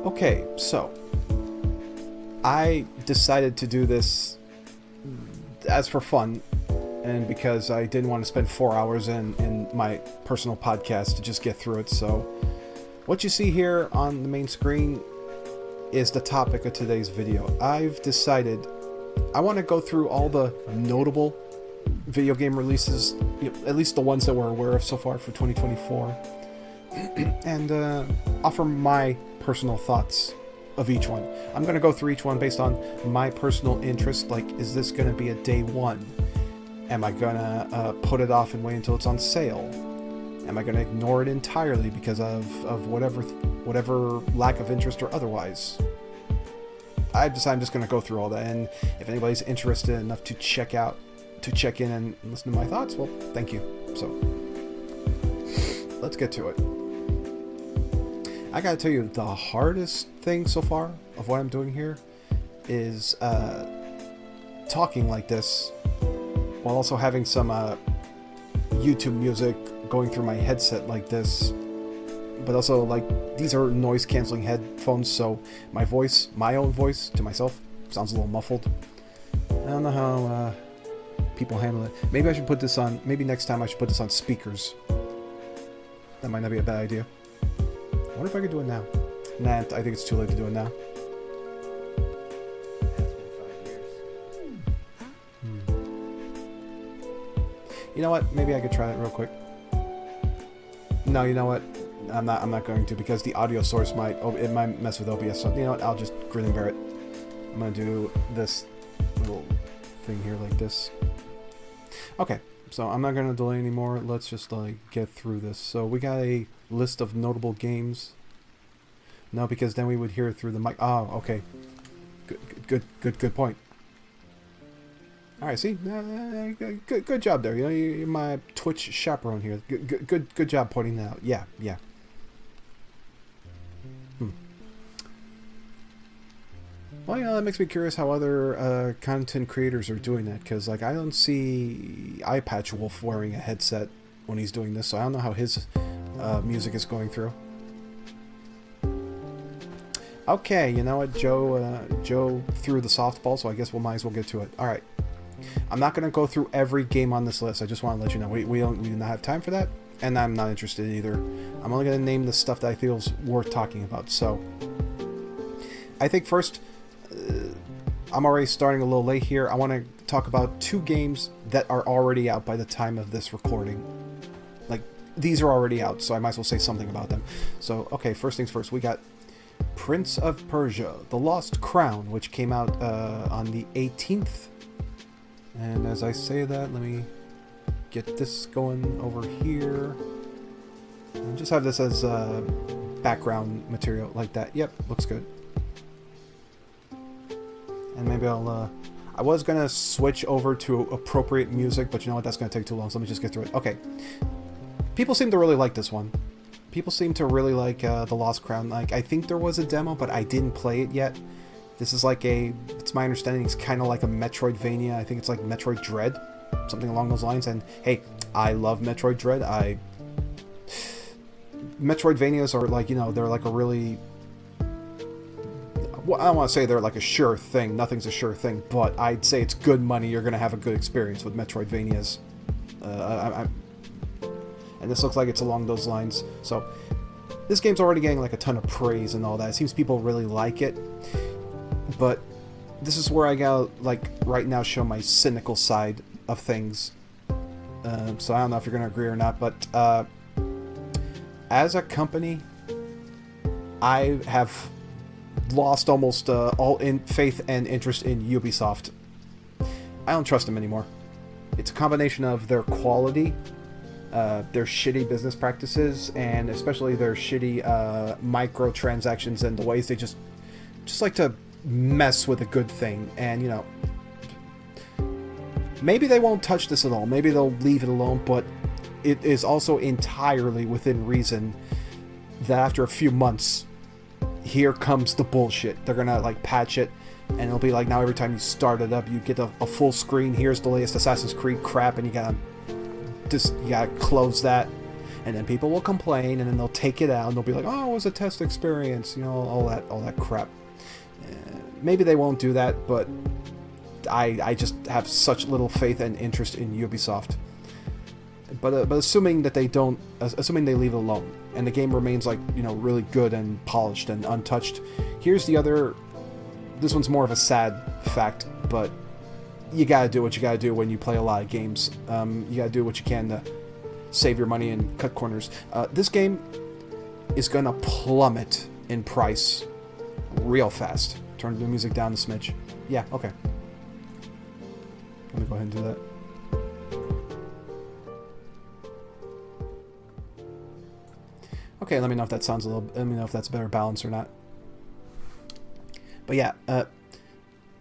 Okay, so I decided to do this as for fun, and because I didn't want to spend 4 hours in my personal podcast to just get through it. So what you see here on the main screen is the topic of today's video. I've decided I want to go through all the notable video game releases, at least the ones that we're aware of so far for 2024, and offer my personal thoughts of each one. I'm going to go through each one based on my personal interest. Like, is this going to be a day one? Am I going to put it off and wait until it's on sale? Am I going to ignore it entirely because of whatever lack of interest or otherwise? I've decided I'm just going to go through all that, and if anybody's interested enough to check in and listen to my thoughts, well, thank you. So, let's get to it. I gotta tell you, the hardest thing so far of what I'm doing here is talking like this while also having some YouTube music going through my headset like this, but also, like, these are noise canceling headphones, so my own voice to myself sounds a little muffled. I don't know how people handle it. Maybe I should put this on, maybe next time I should put this on speakers. That might not be a bad idea. I wonder if I could do it now. Nah, I think it's too late to do it now. You know what? Maybe I could try that real quick. No, you know what? I'm not going to, because the audio source might mess with OBS. So you know what? I'll just grin and bear it. I'm gonna do this little thing here like this. Okay, so I'm not gonna delay anymore. Let's just get through this. So we got a list of notable games. No, because then we would hear it through the mic. Oh, okay. Good point. All right, see, good job there. You know, you're my Twitch chaperone here. Good job pointing that out. Yeah. Well, you know, that makes me curious how other content creators are doing that, because I don't see Eyepatch Wolf wearing a headset when he's doing this, so I don't know how his music is going through. Okay, you know what, Joe threw the softball, so I guess we might as well get to it. All right, I'm not going to go through every game on this list. I just want to let you know we do not have time for that, and I'm not interested either. I'm only going to name the stuff that I feel is worth talking about. So, I think first, I'm already starting a little late here. I want to talk about two games that are already out by the time of this recording. Like, these are already out, so I might as well say something about them. So, okay, first things first, we got Prince of Persia: The Lost Crown, which came out on the 18th. And as I say that, let me get this going over here. And just have this as background material like that. Yep, looks good. And maybe I'll... I was going to switch over to appropriate music, but you know what? That's going to take too long, so let me just get through it. Okay. People seem to really like this one. People seem to really like The Lost Crown. Like, I think there was a demo, but I didn't play it yet. This is like it's my understanding, it's kind of like a Metroidvania. I think it's like Metroid Dread, something along those lines. And hey, I love Metroid Dread. Metroidvanias are like, you know, they're like a really... Well, I don't want to say they're like a sure thing. Nothing's a sure thing, but I'd say it's good money. You're going to have a good experience with Metroidvanias. And this looks like it's along those lines. So, this game's already getting like a ton of praise and all that. It seems people really like it. But this is where I gotta, like, right now show my cynical side of things. So I don't know if you're going to agree or not, but as a company, I have lost almost all faith and interest in Ubisoft. I don't trust them anymore. It's a combination of their quality, their shitty business practices, and especially their shitty microtransactions and the ways they just like to mess with a good thing. And, you know, maybe they won't touch this at all. Maybe they'll leave it alone, but it is also entirely within reason that after a few months, here comes the bullshit. They're gonna, like, patch it, and it'll be like, now every time you start it up, you get a full screen. Here's the latest Assassin's Creed crap, and you gotta close that. And then people will complain, and then they'll take it out, and they'll be like, oh, it was a test experience, you know, all that crap. Maybe they won't do that, but I just have such little faith and interest in Ubisoft. But assuming that they don't, assuming they leave it alone, and the game remains, like, you know, really good and polished and untouched, here's the other, this one's more of a sad fact, but you gotta do what you gotta do when you play a lot of games. You gotta do what you can to save your money and cut corners. This game is gonna plummet in price real fast. Turn the music down a smidge. Yeah, okay. Let me go ahead and do that. Okay, let me know if that sounds a little... Let me know if that's better balance or not. But yeah,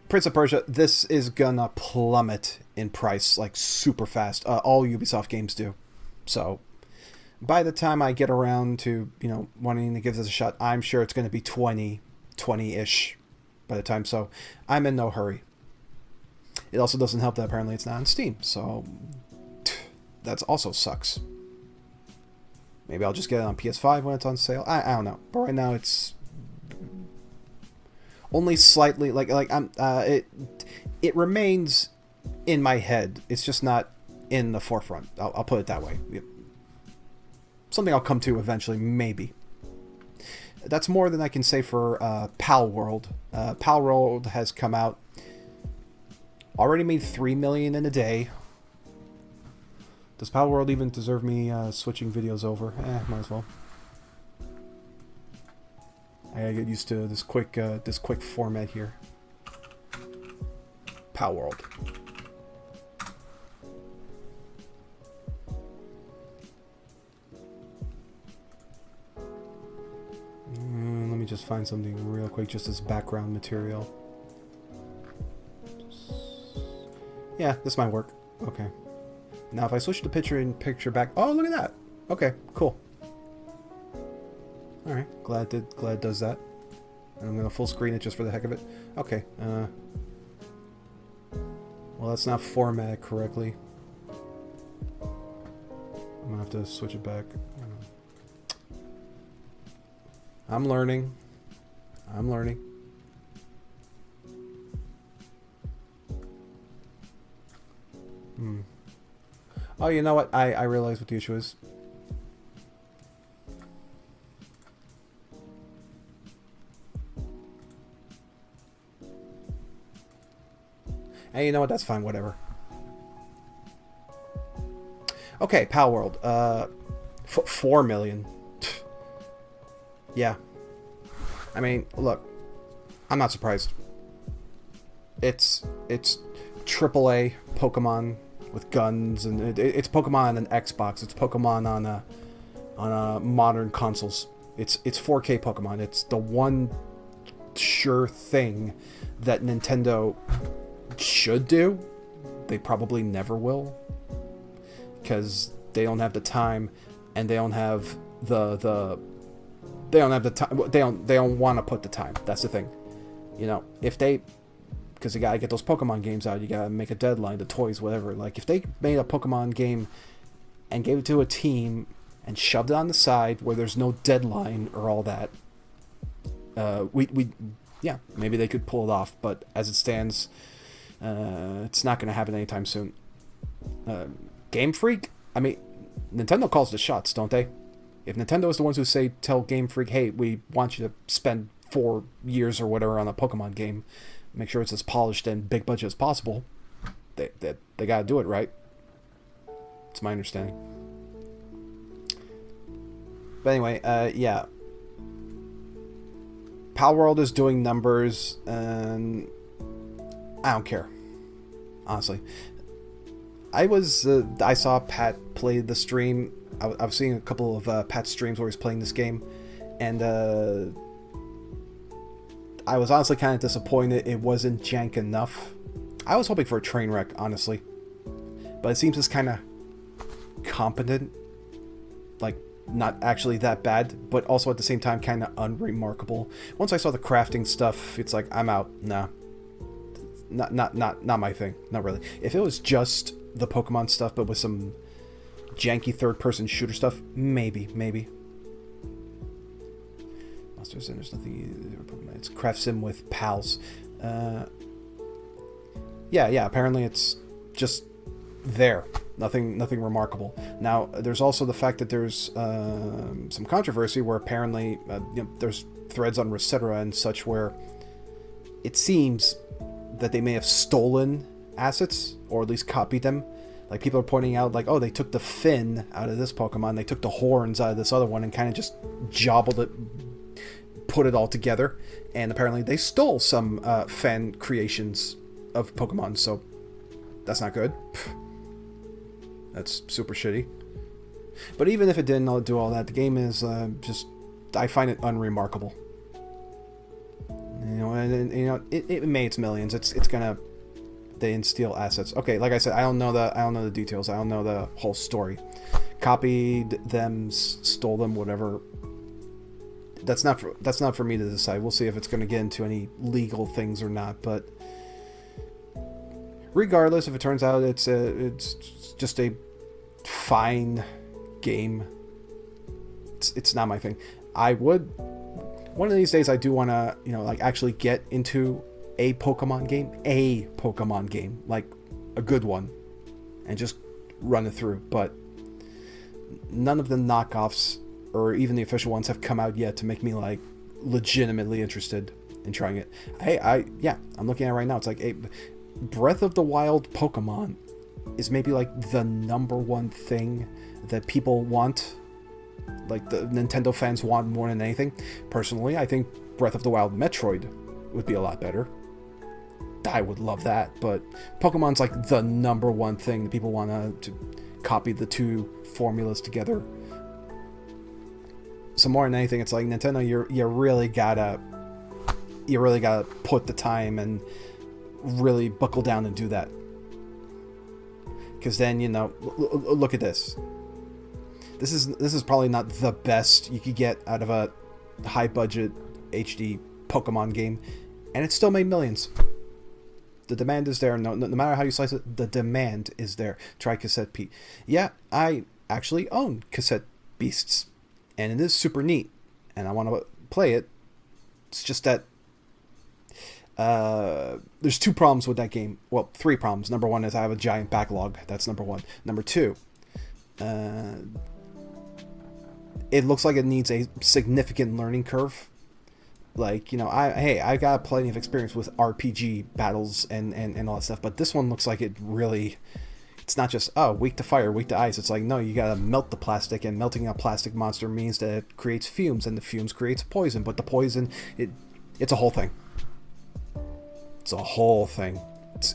Prince of Persia, this is gonna plummet in price, like, super fast. All Ubisoft games do. So, by the time I get around to, you know, wanting to give this a shot, I'm sure it's gonna be 20-ish by the time, so I'm in no hurry. It also doesn't help that apparently it's not on Steam, so that also sucks. Maybe I'll just get it on PS5 when it's on sale. I don't know, but right now it's only slightly it remains in my head. It's just not in the forefront. I'll put it that way. Something I'll come to eventually, maybe. That's more than I can say for Pal World. Pal World has come out. Already made $3 million in a day. Does Pal World even deserve me switching videos over? Might as well. I gotta get used to this quick format here. Pal World. Let me just find something real quick, just as background material. Yeah, this might work. Okay. Now if I switch the picture back... Oh, look at that! Okay, cool. Alright, glad it does that. And I'm gonna full screen it just for the heck of it. Okay, well, that's not formatted correctly. I'm gonna have to switch it back. I'm learning. Oh, you know what? I realize what the issue is. Hey, you know what? That's fine. Whatever. Okay, Pal World. 4 million. Yeah. I mean, look. I'm not surprised. It's AAA Pokemon with guns, and it's Pokemon on an Xbox. It's Pokemon on modern consoles. It's 4K Pokemon. It's the one sure thing that Nintendo should do. They probably never will, because they don't have the time, and they don't have the time. They don't want to put the time. That's the thing. You know, if they, because you gotta get those Pokemon games out, you gotta make a deadline, the toys, whatever. Like, if they made a Pokemon game and gave it to a team and shoved it on the side where there's no deadline or all that, yeah, maybe they could pull it off. But as it stands, it's not gonna happen anytime soon. Game Freak, I mean, Nintendo calls the shots, don't they? If Nintendo is the ones who tell Game Freak, hey, we want you to spend 4 years or whatever on a Pokemon game, make sure it's as polished and big budget as possible, they gotta do it, right? It's my understanding. But anyway, yeah. Pal World is doing numbers, and I don't care, honestly. I saw Pat play the stream. I was seeing a couple of Pat's streams where he's playing this game, and I was honestly kind of disappointed it wasn't jank enough. I was hoping for a train wreck, honestly, but it seems it's kind of competent, like not actually that bad, but also at the same time kind of unremarkable. Once I saw the crafting stuff, it's like, I'm out. Nah, not my thing. Not really. If it was just the Pokemon stuff, but with some janky third-person shooter stuff, maybe. Monsters and there's nothing. It's craft sim with pals. Yeah. Apparently it's just there. Nothing remarkable. Now, there's also the fact that there's some controversy where apparently there's threads on Resetera and such where it seems that they may have stolen assets or at least copied them. Like, people are pointing out, like, oh, they took the fin out of this Pokemon, they took the horns out of this other one and kind of just jobbled it, put it all together, and apparently they stole some fan creations of Pokemon, so that's not good. That's super shitty. But even if it didn't do all that, the game is just, I find it unremarkable. It made its millions. It's gonna, they steal assets. Okay, like I said, I don't know the details. I don't know the whole story. Copied them, stole them, whatever. That's not for me to decide. We'll see if it's going to get into any legal things or not. But regardless, if it turns out it's just a fine game, it's not my thing. I would, one of these days, I do want to, like, actually get into a Pokemon game, like a good one, and just run it through. But none of the knockoffs or even the official ones have come out yet to make me, like, legitimately interested in trying it. I'm looking at it right now. It's like a Breath of the Wild Pokemon is maybe like the number one thing that people want, like the Nintendo fans want more than anything. Personally, I think Breath of the Wild Metroid would be a lot better. I would love that, but Pokemon's like the number one thing that people want to copy the two formulas together. So more than anything, it's like, Nintendo, you really gotta put the time and really buckle down and do that. Because then, look at this. This is probably not the best you could get out of a high budget HD Pokemon game, and it still made millions. The demand is there. No matter how you slice it, the demand is there. Try Cassette Pete. Yeah, I actually own Cassette Beasts, and it is super neat, and I want to play it. It's just that there's two problems with that game. Well, three problems. Number one is I have a giant backlog. That's number one. Number two, it looks like it needs a significant learning curve. Like, I got plenty of experience with RPG battles and all that stuff, but this one looks like it's not just, weak to fire, weak to ice. It's like, no, you gotta melt the plastic, and melting a plastic monster means that it creates fumes, and the fumes creates poison, but the poison, it's a whole thing. It's a whole thing.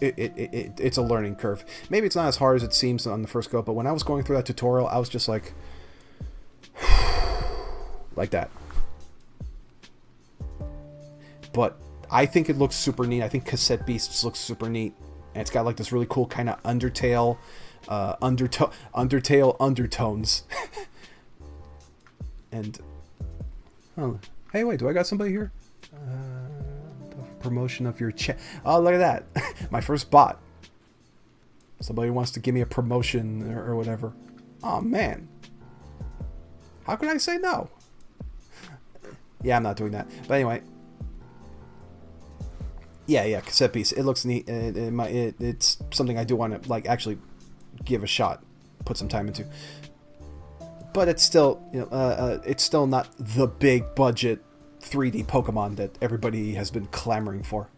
It's a learning curve. Maybe it's not as hard as it seems on the first go, but when I was going through that tutorial, I was just like that. But I think it looks super neat. I think Cassette Beasts looks super neat. And it's got like this really cool kind of Undertale undertones. And, hey, wait, do I got somebody here? Promotion of your chat. Oh, look at that. My first bot. Somebody wants to give me a promotion or whatever. Oh, man. How can I say no? Yeah, I'm not doing that. But anyway. Yeah, Cassette Beast. It looks neat. It's something I do want to, like, actually give a shot, put some time into. But it's still, it's still not the big budget 3D Pokemon that everybody has been clamoring for.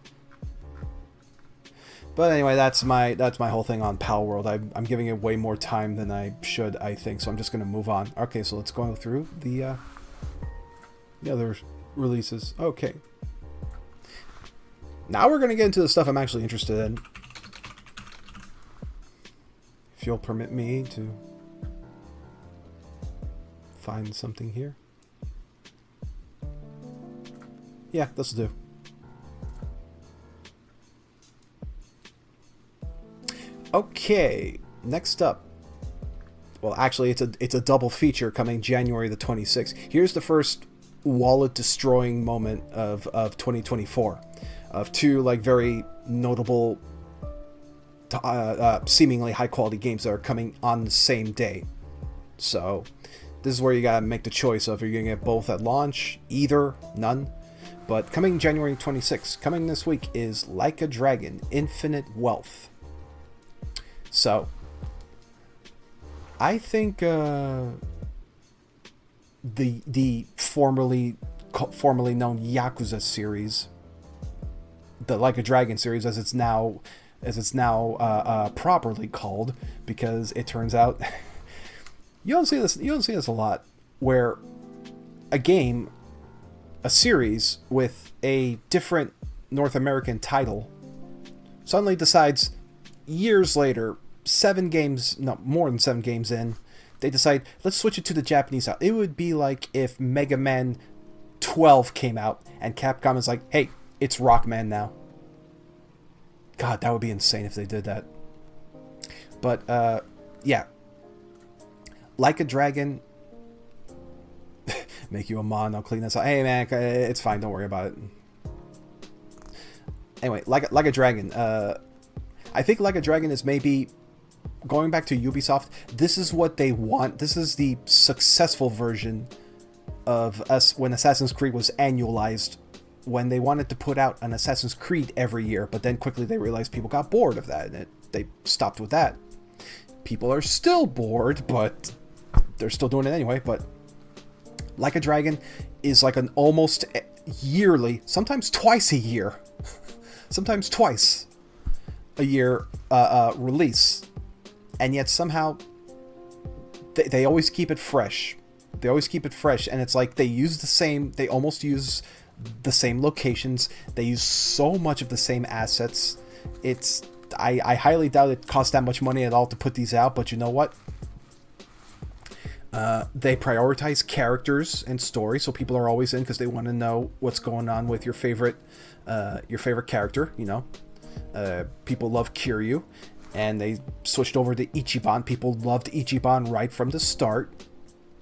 But anyway, that's my whole thing on Pal World. I'm giving it way more time than I should, I think. So I'm just gonna move on. Okay, so let's go through the other releases. Okay. Now we're going to get into the stuff I'm actually interested in. If you'll permit me to find something here. Yeah, this'll do. Okay, next up. Well, actually, it's a double feature coming January the 26th. Here's the first wallet-destroying moment of 2024. Of two, like, very notable, seemingly high-quality games that are coming on the same day. So this is where you gotta make the choice of, are you gonna get both at launch, either, none. But coming January 26th, coming this week, is Like a Dragon: Infinite Wealth. So I think the formerly known Yakuza series, the Like a Dragon series, as it's now properly called, because it turns out you don't see this a lot, where a series with a different North American title suddenly decides years later, more than 7 games in, they decide, let's switch it to the Japanese out. It would be like if Mega Man 12 came out and Capcom is like, hey, it's Rockman now. God, that would be insane if they did that. But, yeah. Like a Dragon... Make you a mon, I'll clean this up. Hey, man, it's fine, don't worry about it. Anyway, like a Dragon. I think Like a Dragon is maybe... Going back to Ubisoft, this is what they want. This is the successful version of when Assassin's Creed was annualized, when they wanted to put out an Assassin's Creed every year, but then quickly they realized people got bored of that, and they stopped with that. People are still bored, but they're still doing it anyway. But Like a Dragon is like an almost yearly, sometimes twice a year, sometimes twice a year release. And yet somehow they always keep it fresh. They always keep it fresh, and it's like they almost use the same locations. They use so much of the same assets. I highly doubt it costs that much money at all to put these out, but you know what? They prioritize characters and story, so people are always in because they want to know what's going on with your favorite character. You know, people love Kiryu. And they switched over to Ichiban. People loved Ichiban right from the start.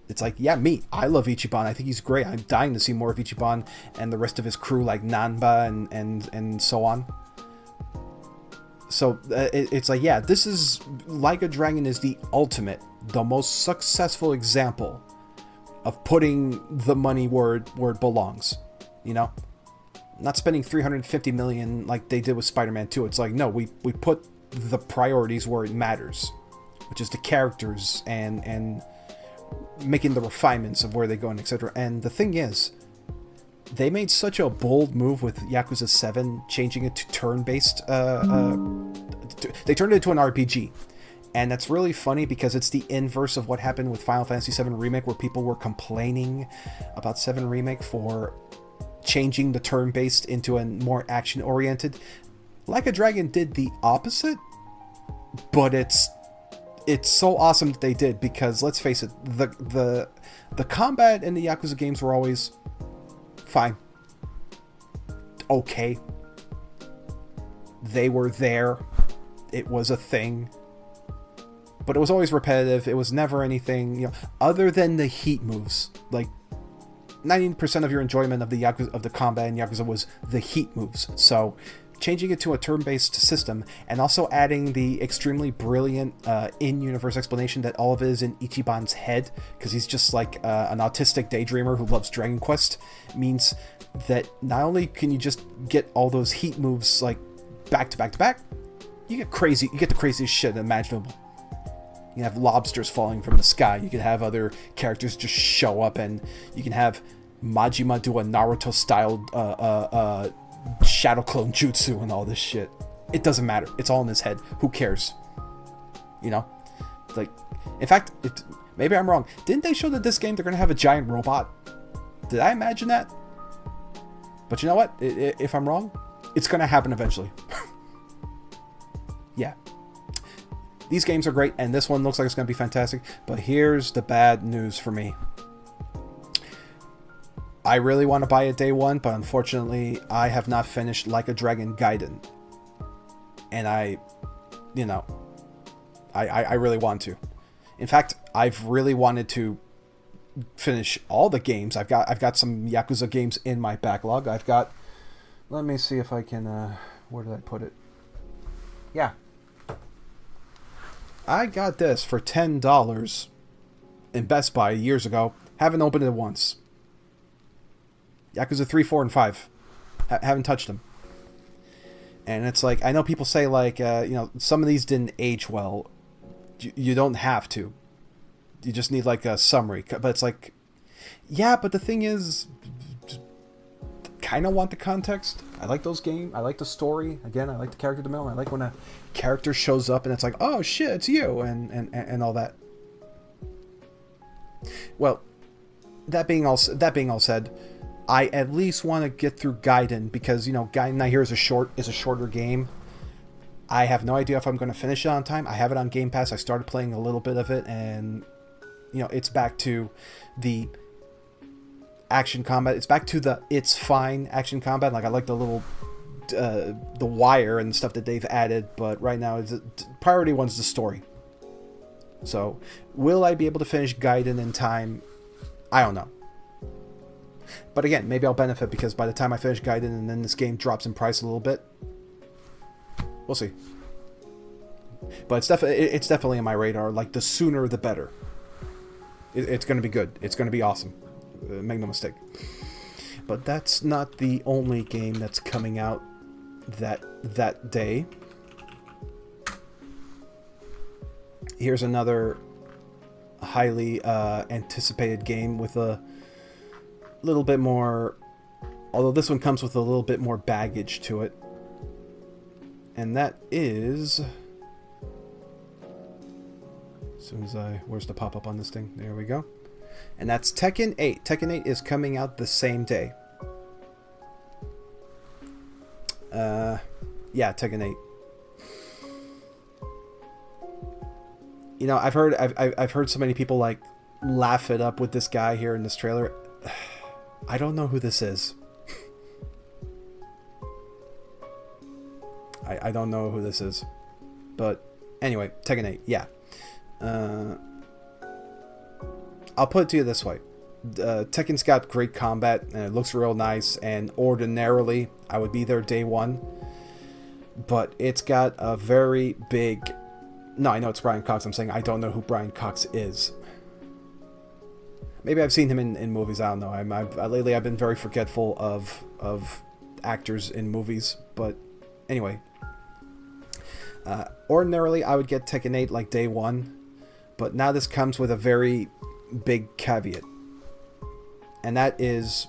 It's like, yeah, I love Ichiban. I think he's great. I'm dying to see more of Ichiban and the rest of his crew, like Nanba and so on. So it's like, yeah, this is... Like a Dragon is the ultimate, the most successful example of putting the money where it belongs. You know? Not spending $350 million like they did with Spider-Man 2. It's like, no, we put the priorities where it matters, which is the characters and making the refinements of where they go and etc. And the thing is, they made such a bold move with Yakuza 7, changing it to turn-based. They turned it into an RPG, and that's really funny because it's the inverse of what happened with Final Fantasy 7 Remake, where people were complaining about 7 Remake for changing the turn-based into a more action-oriented. Like a Dragon did the opposite, but it's so awesome that they did, because let's face it, the combat in the Yakuza games were always fine, okay. They were there, it was a thing, but it was always repetitive. It was never anything, you know, other than the heat moves. Like 90% of your enjoyment of the combat in Yakuza was the heat moves. So changing it to a turn-based system, and also adding the extremely brilliant in-universe explanation that all of it is in Ichiban's head, because he's just like an autistic daydreamer who loves Dragon Quest, means that not only can you just get all those heat moves like back to back to back, you get the craziest shit imaginable. You can have lobsters falling from the sky, you can have other characters just show up, and you can have Majima do a Naruto-styled shadow clone jutsu and all this shit. It doesn't matter. It's all in his head. Who cares? You know? Like, in fact, maybe I'm wrong. Didn't they show that this game they're going to have a giant robot? Did I imagine that? But you know what? If I'm wrong, it's going to happen eventually. Yeah. These games are great, and this one looks like it's going to be fantastic. But here's the bad news for me. I really want to buy it day one, but unfortunately, I have not finished Like a Dragon Gaiden. And I really want to. In fact, I've really wanted to finish all the games. I've got some Yakuza games in my backlog. Let me see if I can, where did I put it? Yeah. I got this for $10. in Best Buy years ago. Haven't opened it once. Yakuza 3, 4, and 5. Haven't touched them. And it's like, I know people say, like, some of these didn't age well. You don't have to. You just need, like, a summary. But it's like, yeah, but the thing is, kind of want the context. I like those games. I like the story. Again, I like the character development. I like when a character shows up and it's like, oh, shit, it's you, and all that. Well, that being all said, I at least want to get through Gaiden, because, Gaiden, I hear, is a shorter game. I have no idea if I'm going to finish it on time. I have it on Game Pass. I started playing a little bit of it, and, it's back to the action combat. It's back to the it's fine action combat. Like, I like the little, the wire and stuff that they've added, but right now, priority one's the story. So, will I be able to finish Gaiden in time? I don't know. But again, maybe I'll benefit, because by the time I finish Gaiden and then this game drops in price a little bit, we'll see. But it's definitely on my radar. Like, the sooner the better. It's going to be good. It's going to be awesome. Make no mistake. But that's not the only game that's coming out that day. Here's another highly anticipated game with a little bit more, although this one comes with a little bit more baggage to it, and that is, as soon as where's the pop-up on this thing? There we go. And that's Tekken 8. Tekken 8 is coming out the same day. Yeah, Tekken 8. I've heard so many people, like, laugh it up with this guy here in this trailer. I don't know who this is. I don't know who this is. But anyway, Tekken 8, yeah. I'll put it to you this way. Tekken's got great combat, and it looks real nice, and ordinarily I would be there day one. But it's got a very big... No, I know it's Brian Cox. I'm saying I don't know who Brian Cox is. Maybe I've seen him in movies. I don't know. Lately I've been very forgetful of actors in movies. But anyway, ordinarily I would get Tekken 8 like day one, but now this comes with a very big caveat, and that is,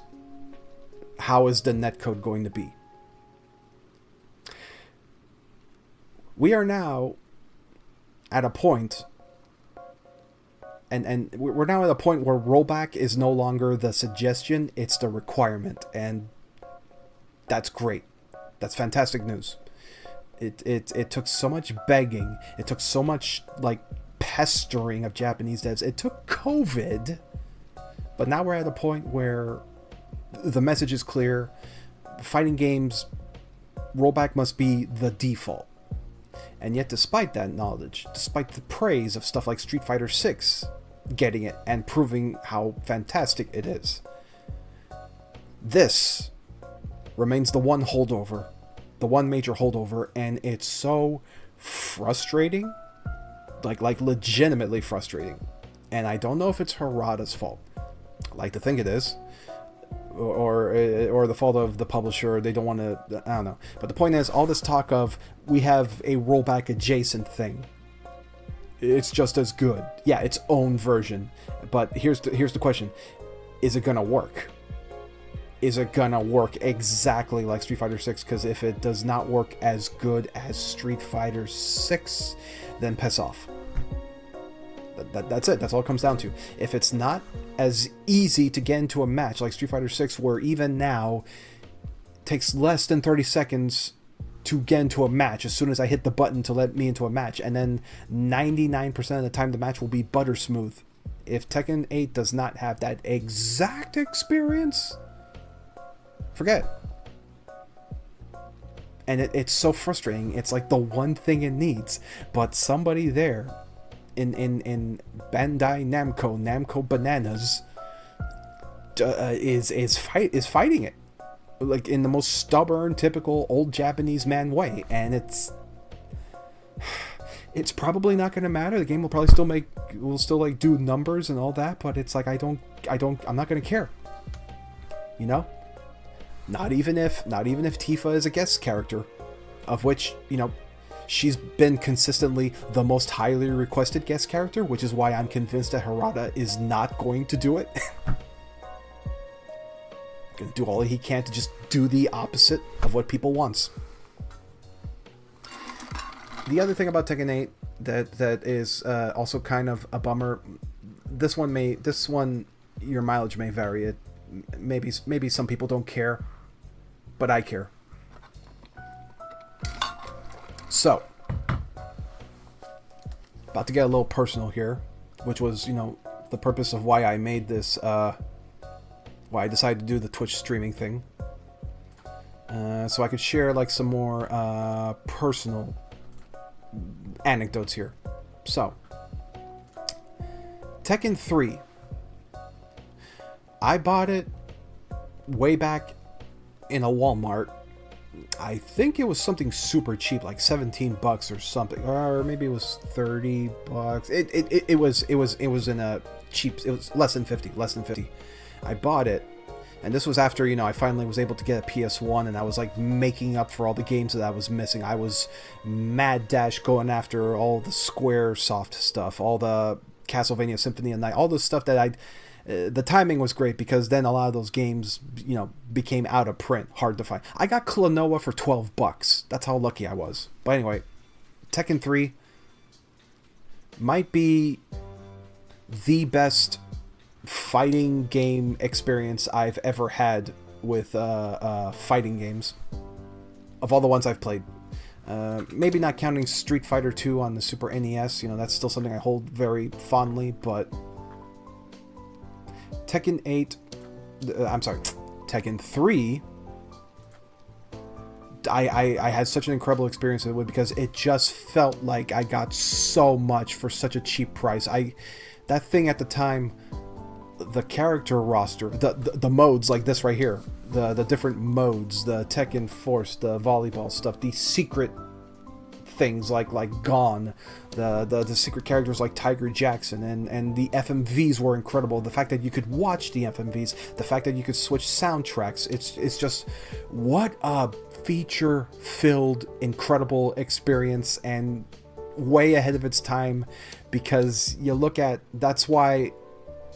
how is the netcode going to be? We are now at a point, and we're now at a point where rollback is no longer the suggestion, it's the requirement, and that's great. That's fantastic news. It took so much begging, it took so much, like, pestering of Japanese devs, it took COVID, but now we're at a point where the message is clear. Fighting games, rollback must be the default. And yet, despite that knowledge, despite the praise of stuff like Street Fighter VI getting it and proving how fantastic it is, this remains the one holdover, the one major holdover, and it's so frustrating, like legitimately frustrating. And I don't know if it's Harada's fault. I like to think it is, or the fault of the publisher. They don't want to, I don't know. But the point is, all this talk of we have a rollback adjacent thing, it's just as good. Yeah, its own version. But here's the question: is it gonna work? Is it gonna work exactly like Street Fighter 6? Because if it does not work as good as Street Fighter 6, then piss off. That's it. That's all it comes down to. If it's not as easy to get into a match like Street Fighter 6, where even now it takes less than 30 seconds to get into a match as soon as I hit the button to let me into a match, and then 99% of the time the match will be butter smooth. If Tekken 8 does not have that exact experience, forget. And it's so frustrating. It's like the one thing it needs, but somebody there in Bandai Namco Bananas is fighting it, like in the most stubborn, typical old Japanese man way, and it's probably not going to matter. The game will probably still like do numbers and all that, but it's like I'm not going to care. You know? Not even if Tifa is a guest character, of which, you know, she's been consistently the most highly requested guest character, which is why I'm convinced that Harada is not going to do it. Gonna do all he can to just do the opposite of what people wants. The other thing about Tekken 8 that is also kind of a bummer. This one your mileage may vary. It maybe some people don't care, but I care. So, about to get a little personal here, which was, you know, the purpose of why I made this, why I decided to do the Twitch streaming thing. So I could share like some more personal anecdotes here. So, Tekken 3. I bought it way back in a Walmart. I think it was something super cheap, like $17 or something, or maybe it was $30. It was in a cheap. It was less than 50. I bought it, and this was after, you know, I finally was able to get a PS1, and I was like making up for all the games that I was missing. I was mad dash going after all the Squaresoft stuff, all the Castlevania Symphony of Night, all the stuff that the timing was great, because then a lot of those games, you know, became out of print, hard to find. I got Klonoa for $12. That's how lucky I was. But anyway, Tekken 3 might be the best fighting game experience I've ever had with fighting games of all the ones I've played. Maybe not counting Street Fighter 2 on the Super NES, you know, that's still something I hold very fondly, but Tekken 3, I had such an incredible experience with it, because it just felt like I got so much for such a cheap price. That thing at the time, the character roster, the modes like this right here, the different modes, the Tekken Force, the volleyball stuff, the secret things like Gone, the secret characters like Tiger Jackson, and the FMVs were incredible. The fact that you could watch the FMVs, the fact that you could switch soundtracks, it's just, what a feature-filled, incredible experience, and way ahead of its time, because you look at, that's why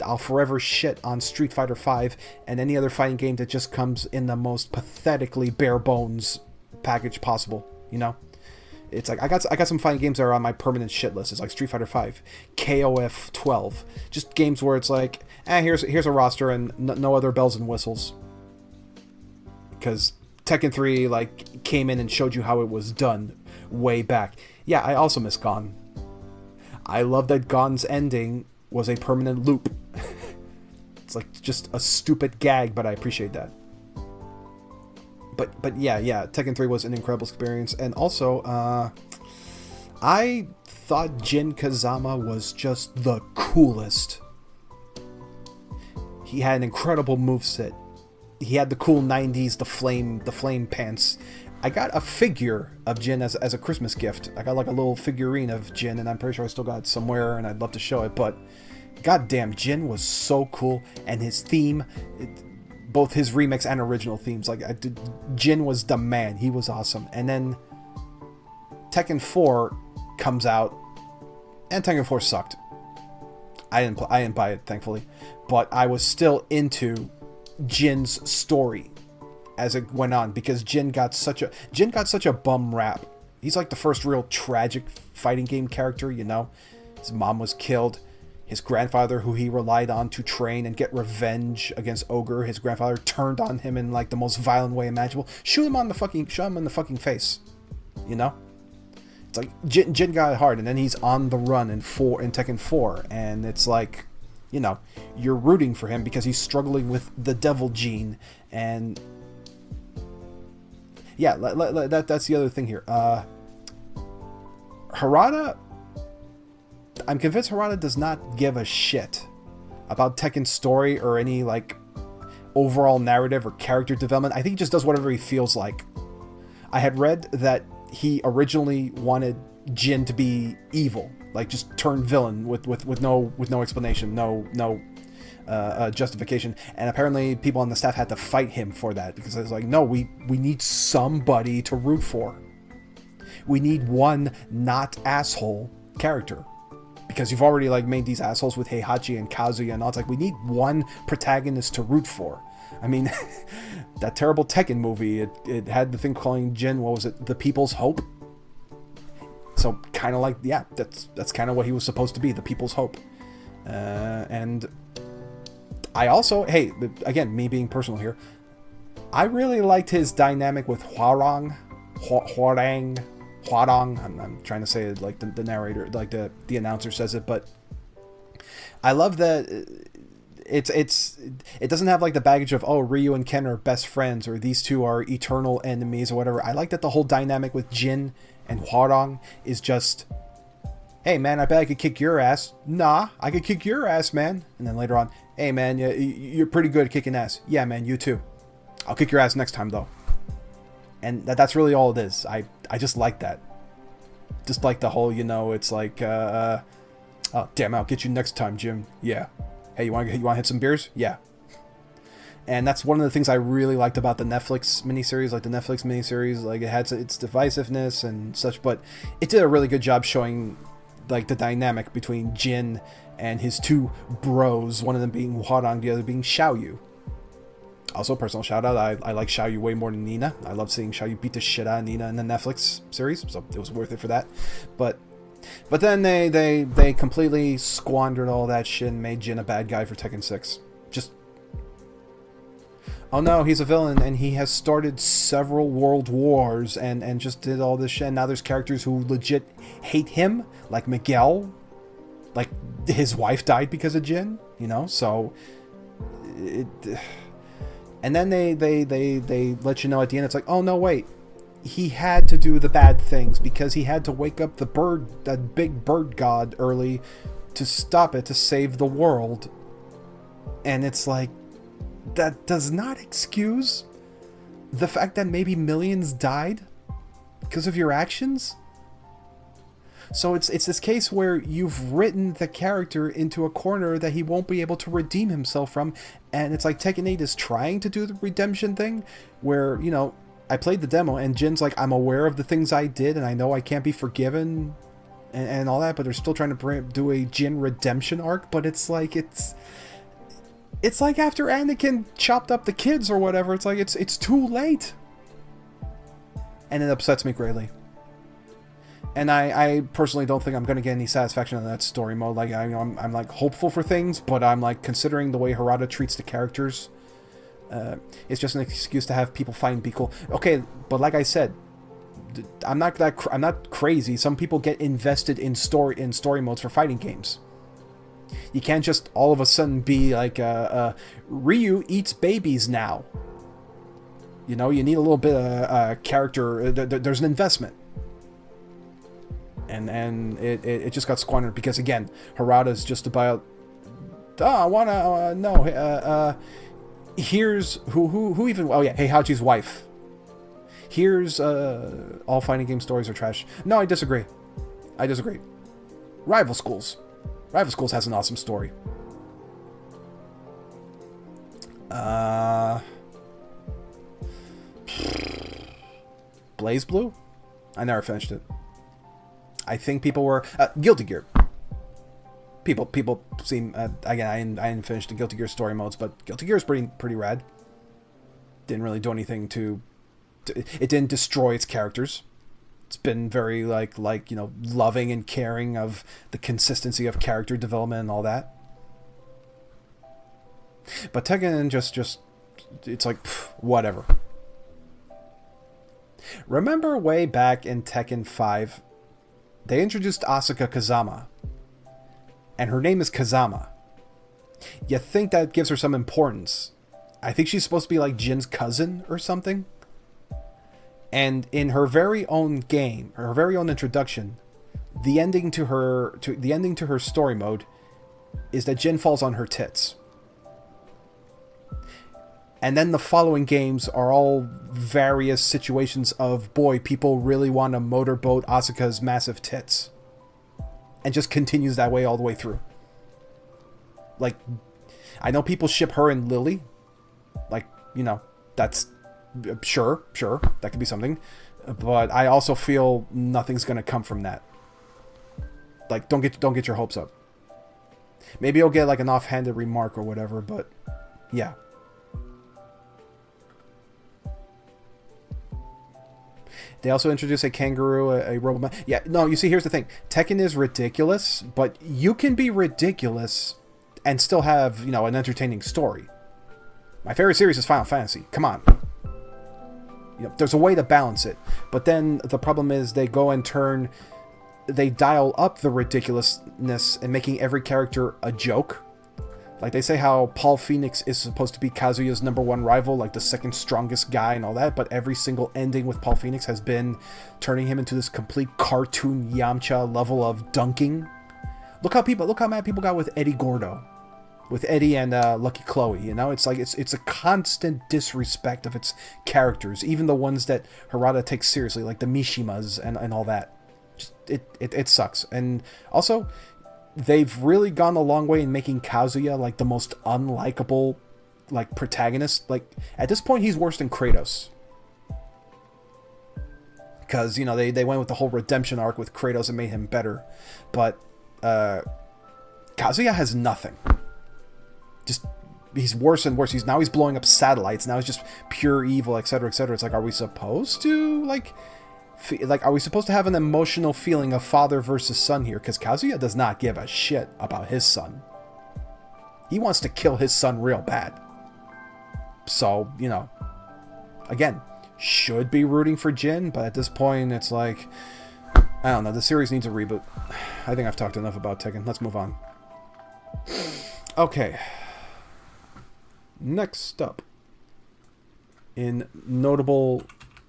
I'll forever shit on Street Fighter V and any other fighting game that just comes in the most pathetically bare bones package possible, you know? It's like, I got some fighting games that are on my permanent shit list. It's like Street Fighter V, KOF 12, just games where it's like, here's a roster and no other bells and whistles. Because Tekken 3 like came in and showed you how it was done way back. Yeah, I also miss Gone. I love that Gone's ending was a permanent loop. It's like just a stupid gag, but I appreciate that. But yeah, Tekken 3 was an incredible experience, and also, I thought Jin Kazama was just the coolest. He had an incredible moveset. He had the cool 90s, the flame pants. I got a figure of Jin as a Christmas gift. I got like a little figurine of Jin, and I'm pretty sure I still got it somewhere, and I'd love to show it, but goddamn, Jin was so cool, and his theme, both his remix and original themes, Jin was the man. He was awesome. And then Tekken 4 comes out, and Tekken 4 sucked. I didn't buy it, thankfully, but I was still into Jin's story as it went on, because Jin got such a bum rap. He's like the first real tragic fighting game character, you know. His mom was killed. His grandfather, who he relied on to train and get revenge against Ogre, his grandfather turned on him in like the most violent way imaginable. Shoot him in the fucking face. You know? It's like Jin got it hard, and then he's on the run in Tekken 4, and it's like, you know, you're rooting for him because he's struggling with the devil gene, and yeah, that's the other thing here. Harada, I'm convinced Harada does not give a shit about Tekken's story or any like overall narrative or character development. I think he just does whatever he feels like. I had read that he originally wanted Jin to be evil, like just turn villain with no explanation, no justification. And apparently people on the staff had to fight him for that, because it's like, no, we need somebody to root for. We need one not asshole character, because you've already like made these assholes with Heihachi and Kazuya and all. It's like, we need one protagonist to root for. I mean, that terrible Tekken movie, it had the thing calling Jin, what was it, the People's Hope? So kind of like, yeah, that's kind of what he was supposed to be, the People's Hope. And I also, hey, again, me being personal here, I really liked his dynamic with Hwarang. I'm trying to say it like the narrator, like the announcer says it, but I love that it doesn't have like the baggage of, oh, Ryu and Ken are best friends, or these two are eternal enemies or whatever. I like that the whole dynamic with Jin and Hwarang is just, hey man, I bet I could kick your ass. Nah, I could kick your ass, man. And then later on, hey man, you're pretty good at kicking ass. Yeah man, you too. I'll kick your ass next time though. And that's really all it is. I just like that. Just like the whole, it's like, oh damn, I'll get you next time, Jim. Yeah. Hey, you want to hit some beers? Yeah. And that's one of the things I really liked about the Netflix miniseries. Like the Netflix miniseries, like it had its divisiveness and such, but it did a really good job showing like the dynamic between Jin and his two bros. One of them being Hwarang, the other being Xiaoyu. Also, personal shout out, I like Xiaoyu way more than Nina. I love seeing Xiaoyu beat the shit out of Nina in the Netflix series, so it was worth it for that. But then they completely squandered all that shit and made Jin a bad guy for Tekken 6. Just, oh no, he's a villain and he has started several world wars and just did all this shit. And now there's characters who legit hate him, like Miguel. Like, his wife died because of Jin, so and then they let you know at the end, it's like, oh no, wait, he had to do the bad things because he had to wake up that big bird god early to stop it, to save the world. And it's like, that does not excuse the fact that maybe millions died because of your actions. So it's this case where you've written the character into a corner that he won't be able to redeem himself from. And it's like Tekken 8 is trying to do the redemption thing where, I played the demo and Jin's like, I'm aware of the things I did and I know I can't be forgiven and all that, but they're still trying to do a Jin redemption arc. But it's like, it's like after Anakin chopped up the kids or whatever, it's like, it's too late. And it upsets me greatly. And I personally don't think I'm going to get any satisfaction in that story mode. Like, I'm like hopeful for things, but I'm like, considering the way Harada treats the characters, it's just an excuse to have people fight and be cool. Okay, but like I said, I'm not crazy. Some people get invested in story modes for fighting games. You can't just all of a sudden be like, Ryu eats babies now. You need a little bit of character. There's an investment. And it just got squandered because, again, Harada's just about, I want to know, here's who even, oh yeah, Heihachi's wife. Here's all fighting game stories are trash. No, I disagree. Rival Schools has an awesome story. Blaze Blue? I never finished it. I think people were Guilty Gear. People seem again. I didn't finish the Guilty Gear story modes, but Guilty Gear is pretty rad. Didn't really do anything to it didn't destroy its characters. It's been very like loving and caring of the consistency of character development and all that. But Tekken just it's like whatever. Remember way back in Tekken 5, they introduced Asuka Kazama, and her name is Kazama. You think that gives her some importance. I think she's supposed to be like Jin's cousin or something. And in her very own game, her very own introduction, the ending to her story mode is that Jin falls on her tits. And then the following games are all various situations of, boy, people really want to motorboat Asuka's massive tits. And just continues that way all the way through. Like, I know people ship her and Lily. Like, you know, that's... Sure, that could be something. But I also feel nothing's going to come from that. Like, don't get your hopes up. Maybe you'll get, like, an offhanded remark or whatever, but... Yeah. They also introduce a kangaroo, a robot. Yeah, no, you see, here's the thing. Tekken is ridiculous, but you can be ridiculous and still have, you know, an entertaining story. My favorite series is Final Fantasy. Come on. You know, there's a way to balance it. But then the problem is they go and turn... They dial up the ridiculousness and making every character a joke. Like, they say how Paul Phoenix is supposed to be Kazuya's #1 rival, like the second strongest guy and all that, but every single ending with Paul Phoenix has been turning him into this complete cartoon Yamcha level of dunking. Look how mad people got with Eddie Gordo. With Eddie and Lucky Chloe, you know? It's like, it's a constant disrespect of its characters, even the ones that Harada takes seriously, like the Mishimas and all that. Just, it sucks. And also... They've really gone a long way in making Kazuya, like, the most unlikable, like, protagonist. Like, at this point, he's worse than Kratos. Because, you know, they went with the whole redemption arc with Kratos and made him better. But, Kazuya has nothing. Just, he's worse and worse. Now he's blowing up satellites. Now he's just pure evil, etc., etc. It's like, are we supposed to, like... are we supposed to have an emotional feeling of father versus son here? Because Kazuya does not give a shit about his son. He wants to kill his son real bad. So, you know, again, should be rooting for Jin, but at this point, it's like, I don't know, the series needs a reboot. I think I've talked enough about Tekken. Let's move on. Okay. Next up, in notable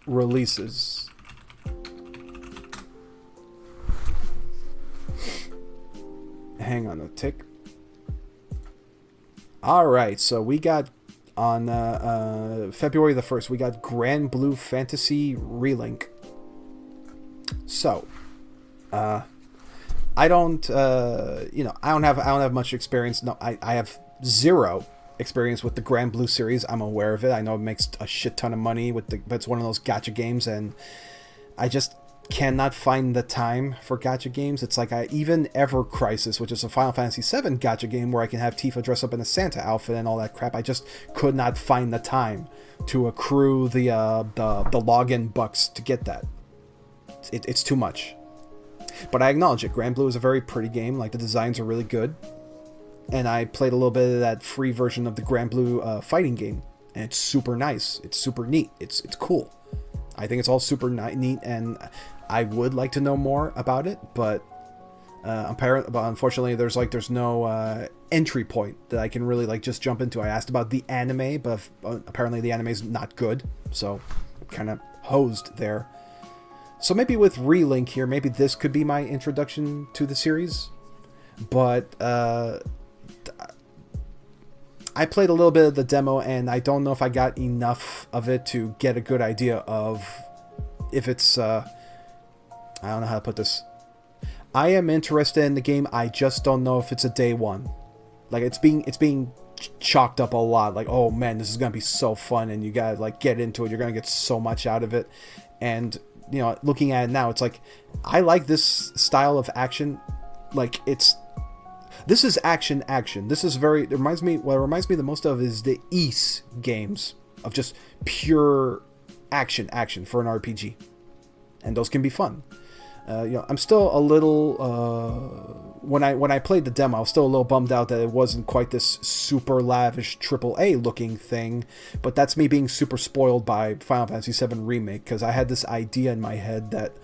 releases... Hang on a tick. Alright, so we got on February the 1st, we got Grand Blue Fantasy Relink. So, I don't have much experience. No, I have zero experience with the Grand Blue series. I'm aware of it. I know it makes a shit ton of money but it's one of those gacha games, and I just cannot find the time for gacha games. It's like even Ever Crisis, which is a Final Fantasy VII gacha game where I can have Tifa dress up in a Santa outfit and all that crap. I just could not find the time to accrue the login bucks to get that. It's too much. But I acknowledge it. Grand Blue is a very pretty game. Like, the designs are really good. And I played a little bit of that free version of the Grand Blue fighting game, and it's super nice. It's super neat. It's cool. I think it's all super neat, and I would like to know more about it, but unfortunately there's no entry point that I can really like just jump into. I asked about the anime, but apparently the anime is not good, so I'm kind of hosed there. So maybe with Relink here, maybe this could be my introduction to the series, but I played a little bit of the demo, and I don't know if I got enough of it to get a good idea of if it's, I don't know how to put this. I am interested in the game, I just don't know if it's a day one. Like, it's being chalked up a lot, like, oh man, this is going to be so fun, and you gotta, like, get into it, you're going to get so much out of it. And, you know, looking at it now, it's like, I like this style of action. Like, this is action. This is what it reminds me the most of is the Ys games of just pure action for an RPG. And those can be fun. You know, I'm still a little, when I played the demo, I was still a little bummed out that it wasn't quite this super lavish AAA looking thing, but that's me being super spoiled by Final Fantasy VII Remake, because I had this idea in my head that,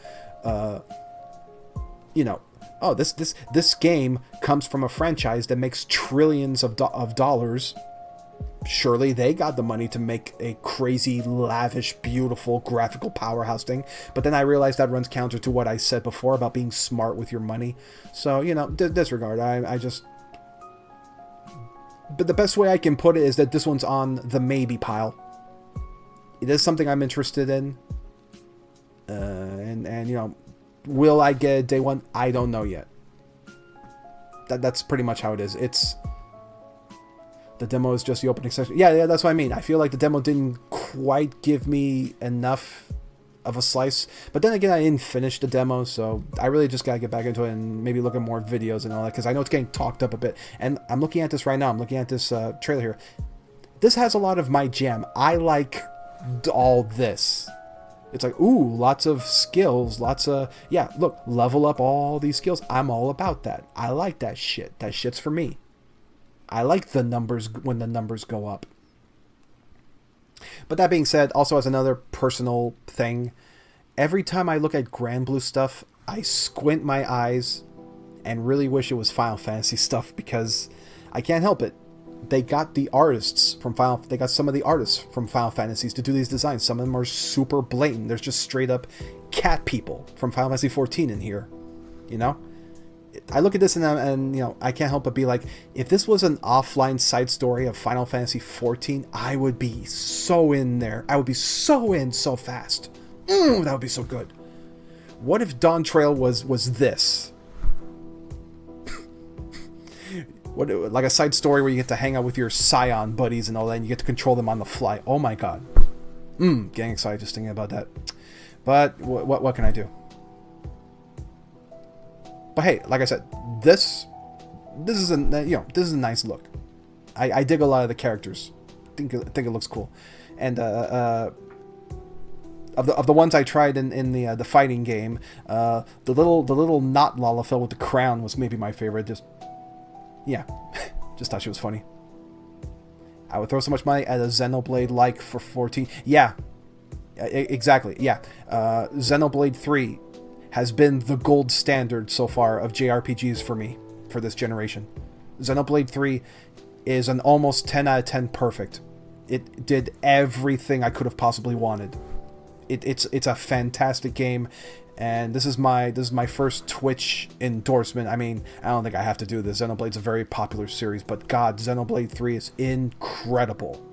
you know, oh, this game comes from a franchise that makes trillions of dollars. Surely they got the money to make a crazy, lavish, beautiful, graphical powerhouse thing. But then I realized that runs counter to what I said before about being smart with your money. So, you know, disregard. I just... But the best way I can put it is that this one's on the maybe pile. It is something I'm interested in. And you know, will I get it day one? I don't know yet. That's pretty much how it is. The demo is just the opening section. Yeah, that's what I mean. I feel like the demo didn't quite give me enough of a slice. But then again, I didn't finish the demo, so I really just gotta get back into it and maybe look at more videos and all that, because I know it's getting talked up a bit. And I'm looking at this right now. I'm looking at this trailer here. This has a lot of my jam. I like all this. It's like, ooh, lots of skills, lots of, yeah, look, level up all these skills. I'm all about that. I like that shit. That shit's for me. I like the numbers when the numbers go up. But that being said, also as another personal thing, every time I look at Grand Blue stuff, I squint my eyes and really wish it was Final Fantasy stuff, because I can't help it. They got the artists from they got some of the artists from Final Fantasies to do these designs. Some of them are super blatant. There's just straight up cat people from Final Fantasy XIV in here, you know? I look at this and you know, I can't help but be like, if this was an offline side story of Final Fantasy XIV, I would be so in there. I would be so in so fast. That would be so good. What if Dawn Trail was this? What, like a side story where you get to hang out with your Scion buddies and all that, and you get to control them on the fly. Oh my god. Getting excited just thinking about that. But what can I do? But hey, like I said, this is a this is a nice look. I dig a lot of the characters. Think it looks cool, and of the ones I tried in the fighting game, the little not Lalafell with the crown was maybe my favorite. Just thought she was funny. I would throw so much money at a Xenoblade like for 14. Yeah, exactly. Yeah, Xenoblade 3. Has been the gold standard so far of JRPGs for me, for this generation. Xenoblade 3 is an almost 10 out of 10 perfect. It did everything I could have possibly wanted. It's a fantastic game, and this is my first Twitch endorsement. I mean, I don't think I have to do this. Xenoblade's a very popular series, but god, Xenoblade 3 is incredible.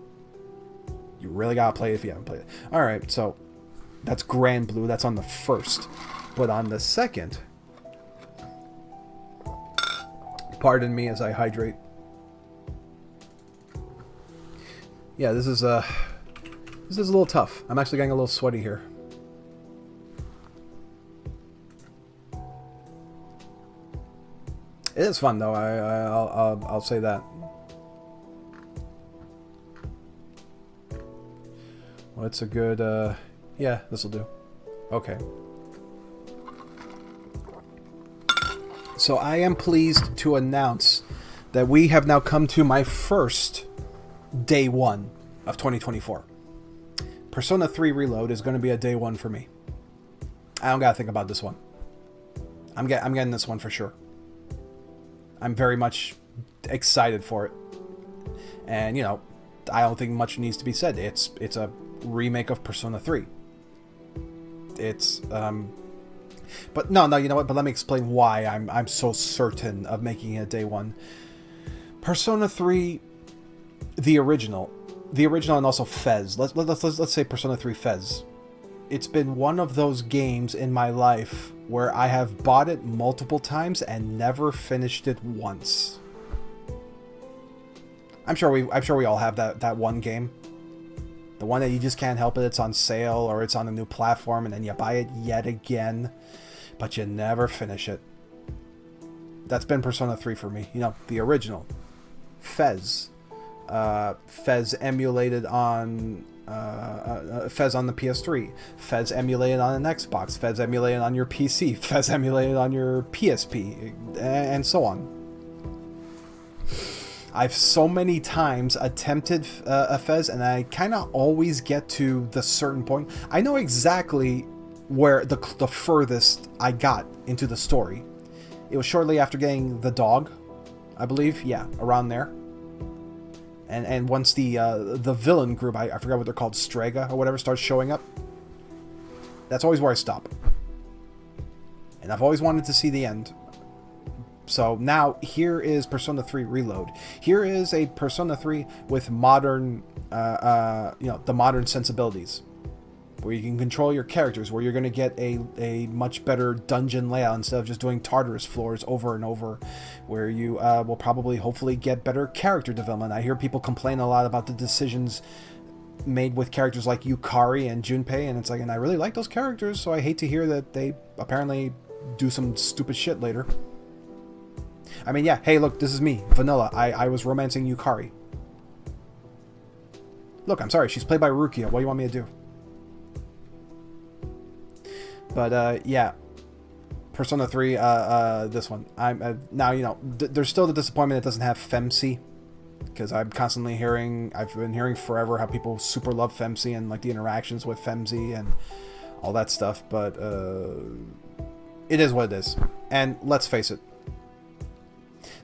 You really gotta play it if you haven't played it. Alright, so that's Grand Blue. That's on the first. But on the second, pardon me as I hydrate. Yeah, this is a little tough. I'm actually getting a little sweaty here. It is fun though. I'll say that. Well, it's a good. Yeah, this will do. Okay. So I am pleased to announce that we have now come to my first day one of 2024. Persona 3 Reload is going to be a day one for me. I don't gotta think about this one. I'm getting this one for sure. I'm very much excited for it. And, you know, I don't think much needs to be said. It's a remake of Persona 3. It's, But no, you know what? But let me explain why I'm so certain of making it a day one. Persona 3, the original, and also Fez. Let's say Persona 3 Fez. It's been one of those games in my life where I have bought it multiple times and never finished it once. I'm sure we all have that one game. The one that you just can't help it. It's on sale or it's on a new platform and then you buy it yet again, but you never finish it. That's been Persona 3 for me. You know, the original. Fez. Fez emulated on... Fez on the PS3. Fez emulated on an Xbox. Fez emulated on your PC. Fez emulated on your PSP. And so on. I've so many times attempted a Fez, and I kind of always get to the certain point. I know exactly where the furthest I got into the story. It was shortly after getting the dog, I believe. Yeah, around there. And once the villain group, I forgot what they're called, Strega or whatever, starts showing up. That's always where I stop. And I've always wanted to see the end. So now here is Persona 3 Reload. Here is a Persona 3 with modern, the modern sensibilities, where you can control your characters, where you're going to get a much better dungeon layout instead of just doing Tartarus floors over and over, where you will probably, hopefully, get better character development. I hear people complain a lot about the decisions made with characters like Yukari and Junpei, and it's like, and I really like those characters, so I hate to hear that they apparently do some stupid shit later. I mean, yeah, hey, look, this is me, Vanilla. I was romancing Yukari. Look, I'm sorry, she's played by Rukia. What do you want me to do? But, yeah. Persona 3, this one. Now, there's still the disappointment it doesn't have FFVII. Because I'm constantly hearing, I've been hearing forever how people super love FFVII and, like, the interactions with FFVII and all that stuff. But, it is what it is. And let's face it.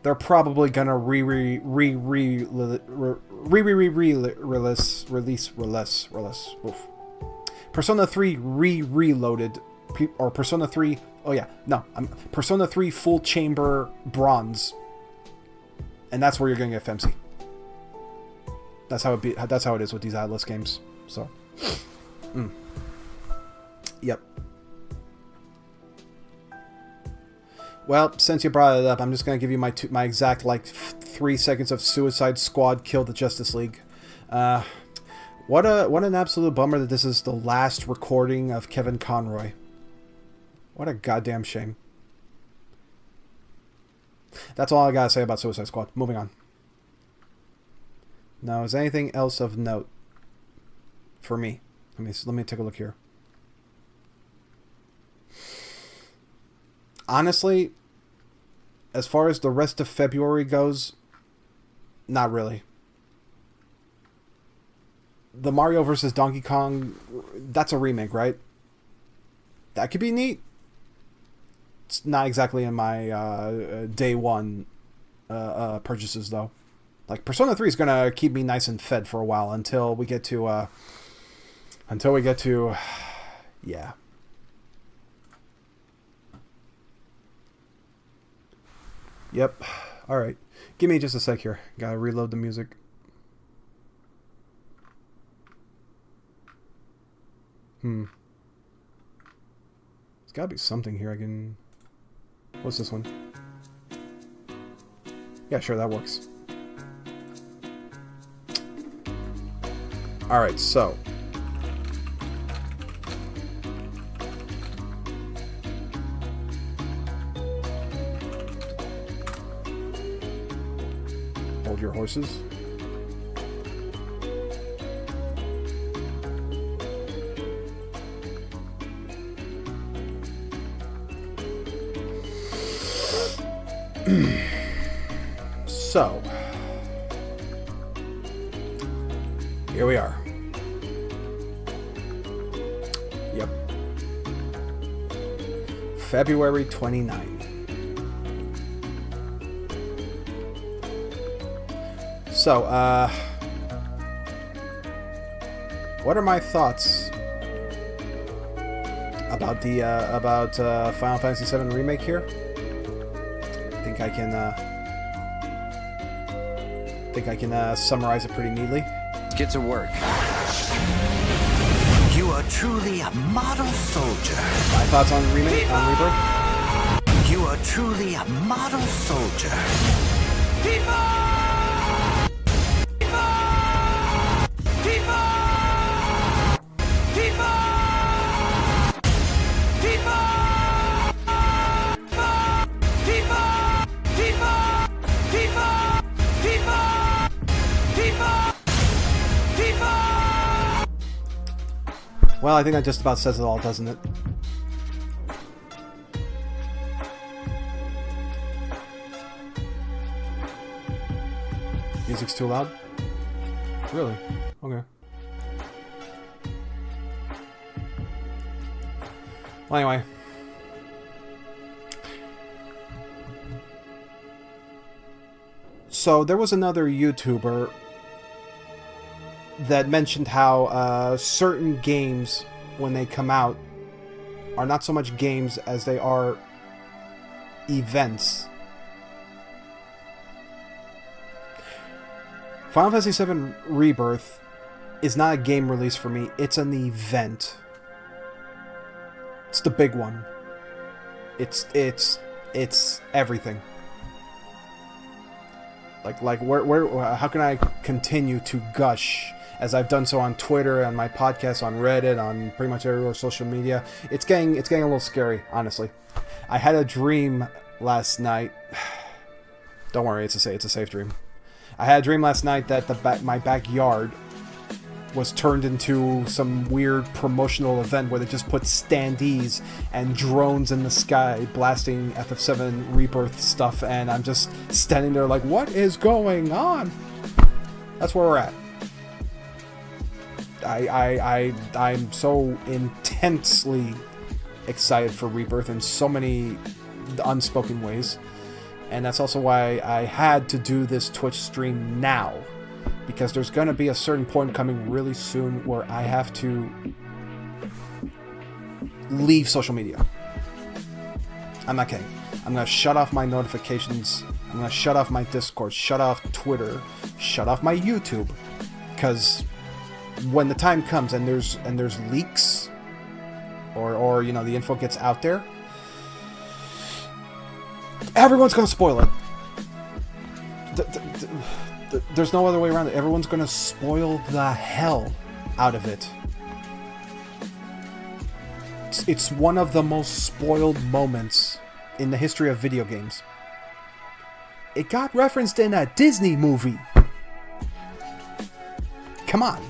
They're probably gonna release Persona 3 Reloaded, or Persona 3. Oh yeah, no, Persona 3 Full Chamber Bronze, and that's where you're gonna get FFVII. That's how it is with these Atlas games. So, yep. Well, since you brought it up, I'm just going to give you my exact, 3 seconds of Suicide Squad Kill the Justice League. What an absolute bummer that this is the last recording of Kevin Conroy. What a goddamn shame. That's all I got to say about Suicide Squad. Moving on. Now, is anything else of note for me? Let me take a look here. Honestly, as far as the rest of February goes, not really. The Mario vs. Donkey Kong, that's a remake, right? That could be neat. It's not exactly in my day one purchases, though. Like, Persona 3 is going to keep me nice and fed for a while until we get to... yeah. Yep. Alright. Give me just a sec here. Gotta reload the music. There's gotta be something here I can... What's this one? Yeah, sure, that works. Alright, so... Hold your horses. So, here we are. Yep. February 29. So, what are my thoughts about the Final Fantasy VII Remake here? I think I can summarize it pretty neatly. Get to work. You are truly a model soldier. My thoughts on Remake, on Rebirth? You are truly a model soldier. Well, I think that just about says it all, doesn't it? Music's too loud? Really? Okay. Well, anyway. So, there was another YouTuber that mentioned how certain games, when they come out, are not so much games as they are events Final Fantasy VII Rebirth is not a game release for me. It's an event. It's the big one. It's everything. Where how can I continue to gush as I've done so on Twitter, on my podcast, on Reddit, on pretty much every social media? It's getting a little scary, honestly. I had a dream last night. Don't worry, it's a safe dream. I had a dream last night that my backyard was turned into some weird promotional event where they just put standees and drones in the sky blasting FF7 Rebirth stuff, and I'm just standing there like, what is going on? That's where we're at. I'm so intensely excited for Rebirth in so many unspoken ways, and that's also why I had to do this Twitch stream now. Because there's going to be a certain point coming really soon where I have to leave social media. I'm not kidding. I'm going to shut off my notifications. I'm going to shut off my Discord, shut off Twitter, shut off my YouTube. Because when the time comes and there's leaks or you know, the info gets out there, everyone's going to spoil it. There's no other way around it. Everyone's going to spoil the hell out of it. It's one of the most spoiled moments in the history of video games. It got referenced in a Disney movie. Come on.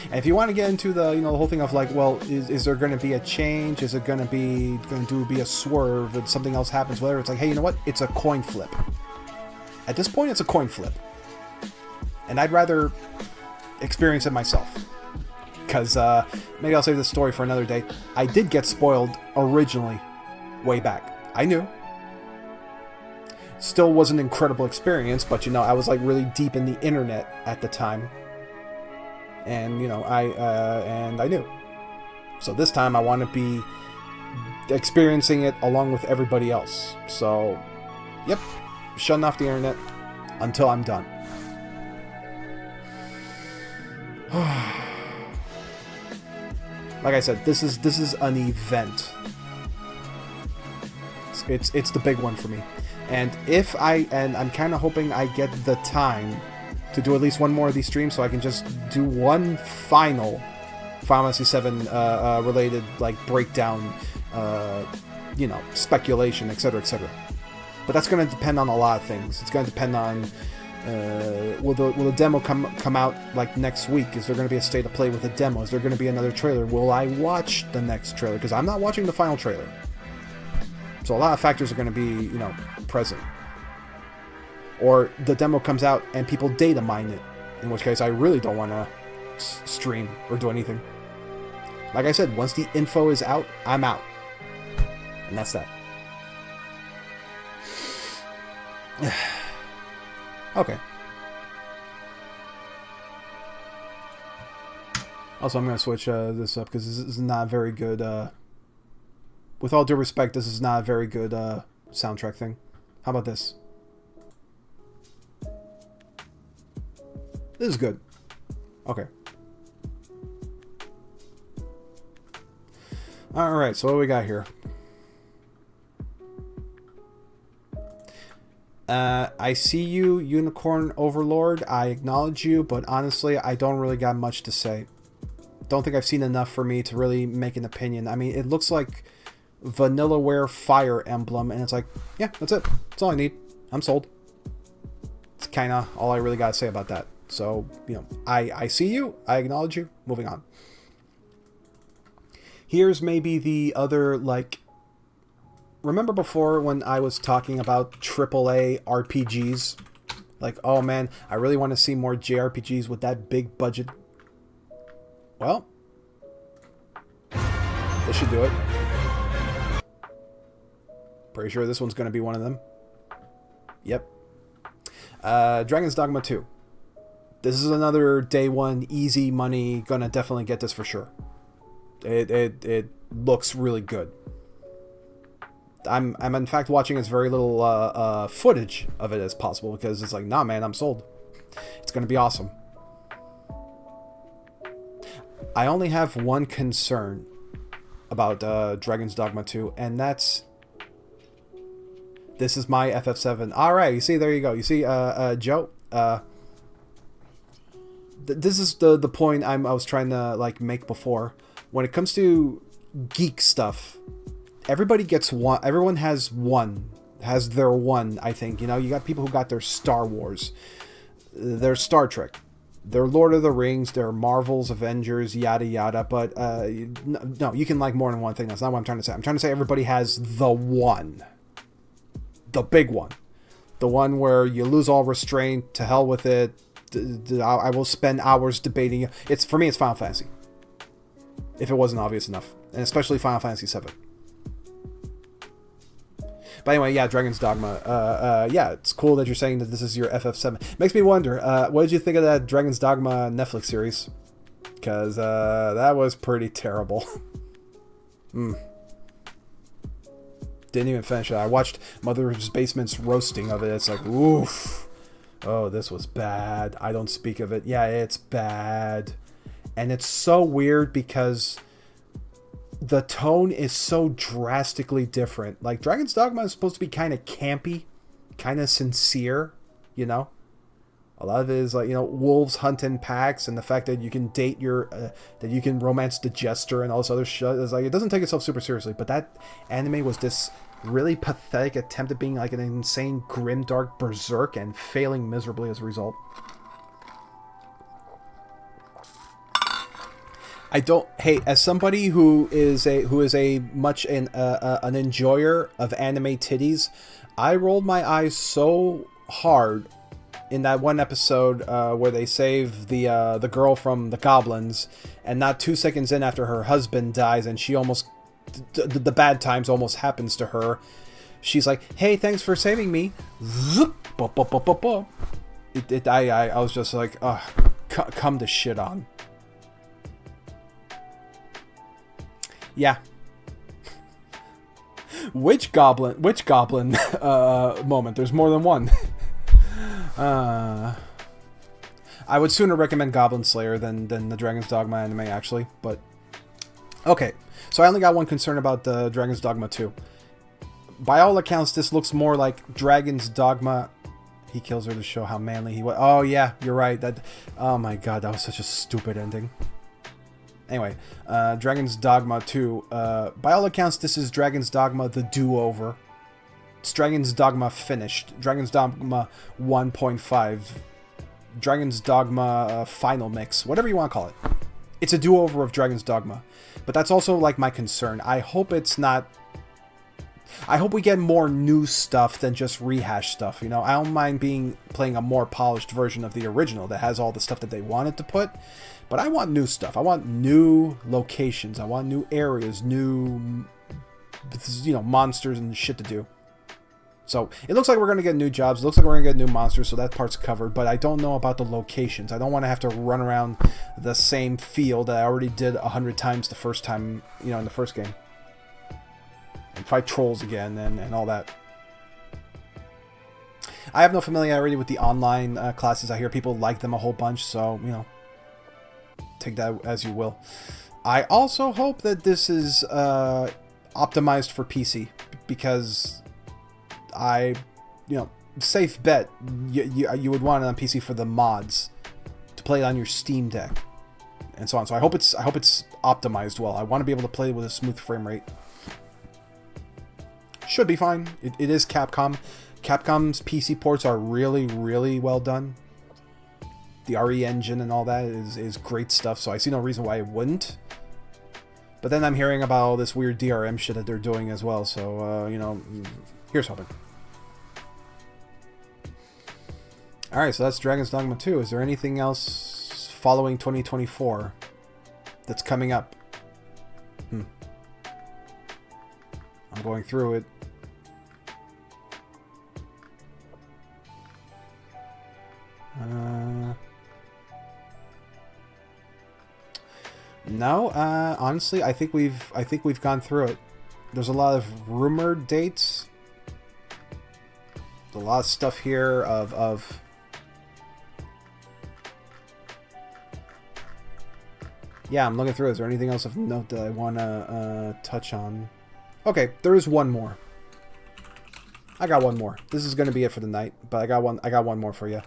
And if you want to get into the, you know, the whole thing of like, well, is there going to be a change? Is it going to be a swerve and something else happens? Whatever. It's like, hey, you know what? It's a coin flip. At this point, it's a coin flip. And I'd rather experience it myself. Because maybe I'll save this story for another day. I did get spoiled originally, way back. I knew. Still was an incredible experience, but, you know, I was like really deep in the internet at the time. And, you know, I knew. So this time I want to be experiencing it along with everybody else. So, yep. Shutting off the internet until I'm done. Like I said, this is an event. It's the big one for me. And I'm kind of hoping I get the time to do at least one more of these streams so I can just do one final Final Fantasy VII related like breakdown, you know, speculation, etc., etc. But that's going to depend on a lot of things. It's going to depend on will the demo come out like next week? Is there going to be a state of play with a demo? Is there going to be another trailer? Will I watch the next trailer? Because I'm not watching the final trailer. So a lot of factors are going to be, you know, present. Or the demo comes out and people data mine it, in which case I really don't want to stream or do anything. Like I said, once the info is out, I'm out. And that's that. Okay. Also, I'm going to switch this up because this is not very good. With all due respect, this is not a very good soundtrack thing. How about this? This is good. Okay. Alright, so what do we got here? I see you, Unicorn Overlord. I acknowledge you, but honestly, I don't really got much to say. Don't think I've seen enough for me to really make an opinion. I mean, it looks like Vanillaware Fire Emblem, and it's like, yeah, that's it. That's all I need. I'm sold. It's kind of all I really got to say about that. So, you know, I see you. I acknowledge you. Moving on. Here's maybe the other, like... Remember before when I was talking about AAA RPGs? Like, oh man, I really want to see more JRPGs with that big budget. Well, this should do it. Pretty sure this one's going to be one of them. Yep. Dragon's Dogma 2. This is another day one, easy money, gonna definitely get this for sure. It looks really good. I'm in fact watching as very little footage of it as possible, because it's like, nah, man, I'm sold. It's gonna be awesome. I only have one concern about Dragon's Dogma 2, and that's, this is my FF7. All right, you see, there you go. You see, Joe. This is the point I was trying to like make before. When it comes to geek stuff, everybody gets one. Everyone has their one. I think, you know, you got people who got their Star Wars, their Star Trek, their Lord of the Rings, their Marvel's, Avengers, yada yada. But no, you can like more than one thing. That's not what I'm trying to say. I'm trying to say everybody has the one, the big one, the one where you lose all restraint. To hell with it. I will spend hours debating. It's, for me, it's Final Fantasy. If it wasn't obvious enough, and especially Final Fantasy VII. But anyway, yeah, Dragon's Dogma. Yeah, it's cool that you're saying that this is your FF7. Makes me wonder, what did you think of that Dragon's Dogma Netflix series? Because that was pretty terrible. Didn't even finish it. I watched Mother's Basement's roasting of it. It's like, oof. Oh, this was bad. I don't speak of it. Yeah, it's bad. And it's so weird because the tone is so drastically different. Like, Dragon's Dogma is supposed to be kind of campy, kind of sincere, you know? A lot of it is like, you know, wolves hunt in packs, and the fact that you can date your, that you can romance the jester and all this other shit. Is like, it doesn't take itself super seriously, but that anime was this really pathetic attempt at being like an insane, grim, dark berserk, and failing miserably as a result. I don't. Hey, as somebody who is a much an enjoyer of anime titties, I rolled my eyes so hard in that one episode where they save the girl from the goblins, and not 2 seconds in after her husband dies, and she almost the bad times almost happens to her. She's like, "Hey, thanks for saving me." Zoop, bop, bop, bop, bop, bop. I was just like, come to shit on. Yeah. Which goblin moment? There's more than one. I would sooner recommend Goblin Slayer than the Dragon's Dogma anime, actually. But okay, so I only got one concern about the Dragon's Dogma 2. By all accounts, this looks more like Dragon's Dogma. He kills her to show how manly he was. Oh yeah, you're right. Oh my god, that was such a stupid ending. Anyway, Dragon's Dogma 2. By all accounts, this is Dragon's Dogma the do-over. It's Dragon's Dogma finished. Dragon's Dogma 1.5. Dragon's Dogma final mix. Whatever you want to call it. It's a do-over of Dragon's Dogma. But that's also like my concern. I hope it's not... I hope we get more new stuff than just rehash stuff, you know? I don't mind playing a more polished version of the original that has all the stuff that they wanted to put. But I want new stuff. I want new locations. I want new areas, new, you know, monsters and shit to do. So it looks like we're going to get new jobs. It looks like we're going to get new monsters, so that part's covered. But I don't know about the locations. I don't want to have to run around the same field that I already did 100 times the first time, you know, in the first game. And fight trolls again and all that. I have no familiarity with the online classes. I hear people like them a whole bunch, so, you know, take that as you will. I also hope that this is optimized for PC, because you know, safe bet, you would want it on PC for the mods to play it on your Steam Deck and so on. So I hope it's optimized well. I want to be able to play with a smooth frame rate. Should be fine. It is Capcom. Capcom's PC ports are really, really well done. The RE engine and all that is great stuff, so I see no reason why it wouldn't. But then I'm hearing about all this weird DRM shit that they're doing as well, so, you know, here's hoping. Alright, so that's Dragon's Dogma 2. Is there anything else following 2024 that's coming up? I'm going through it. No, honestly, I think we've gone through it. there's a lot of rumored dates. There's a lot of stuff here of yeah, I'm looking through. Is there anything else of note that I want to touch on? Okay, there is one more. I got one more. This is going to be it for the night, but I got one more for you.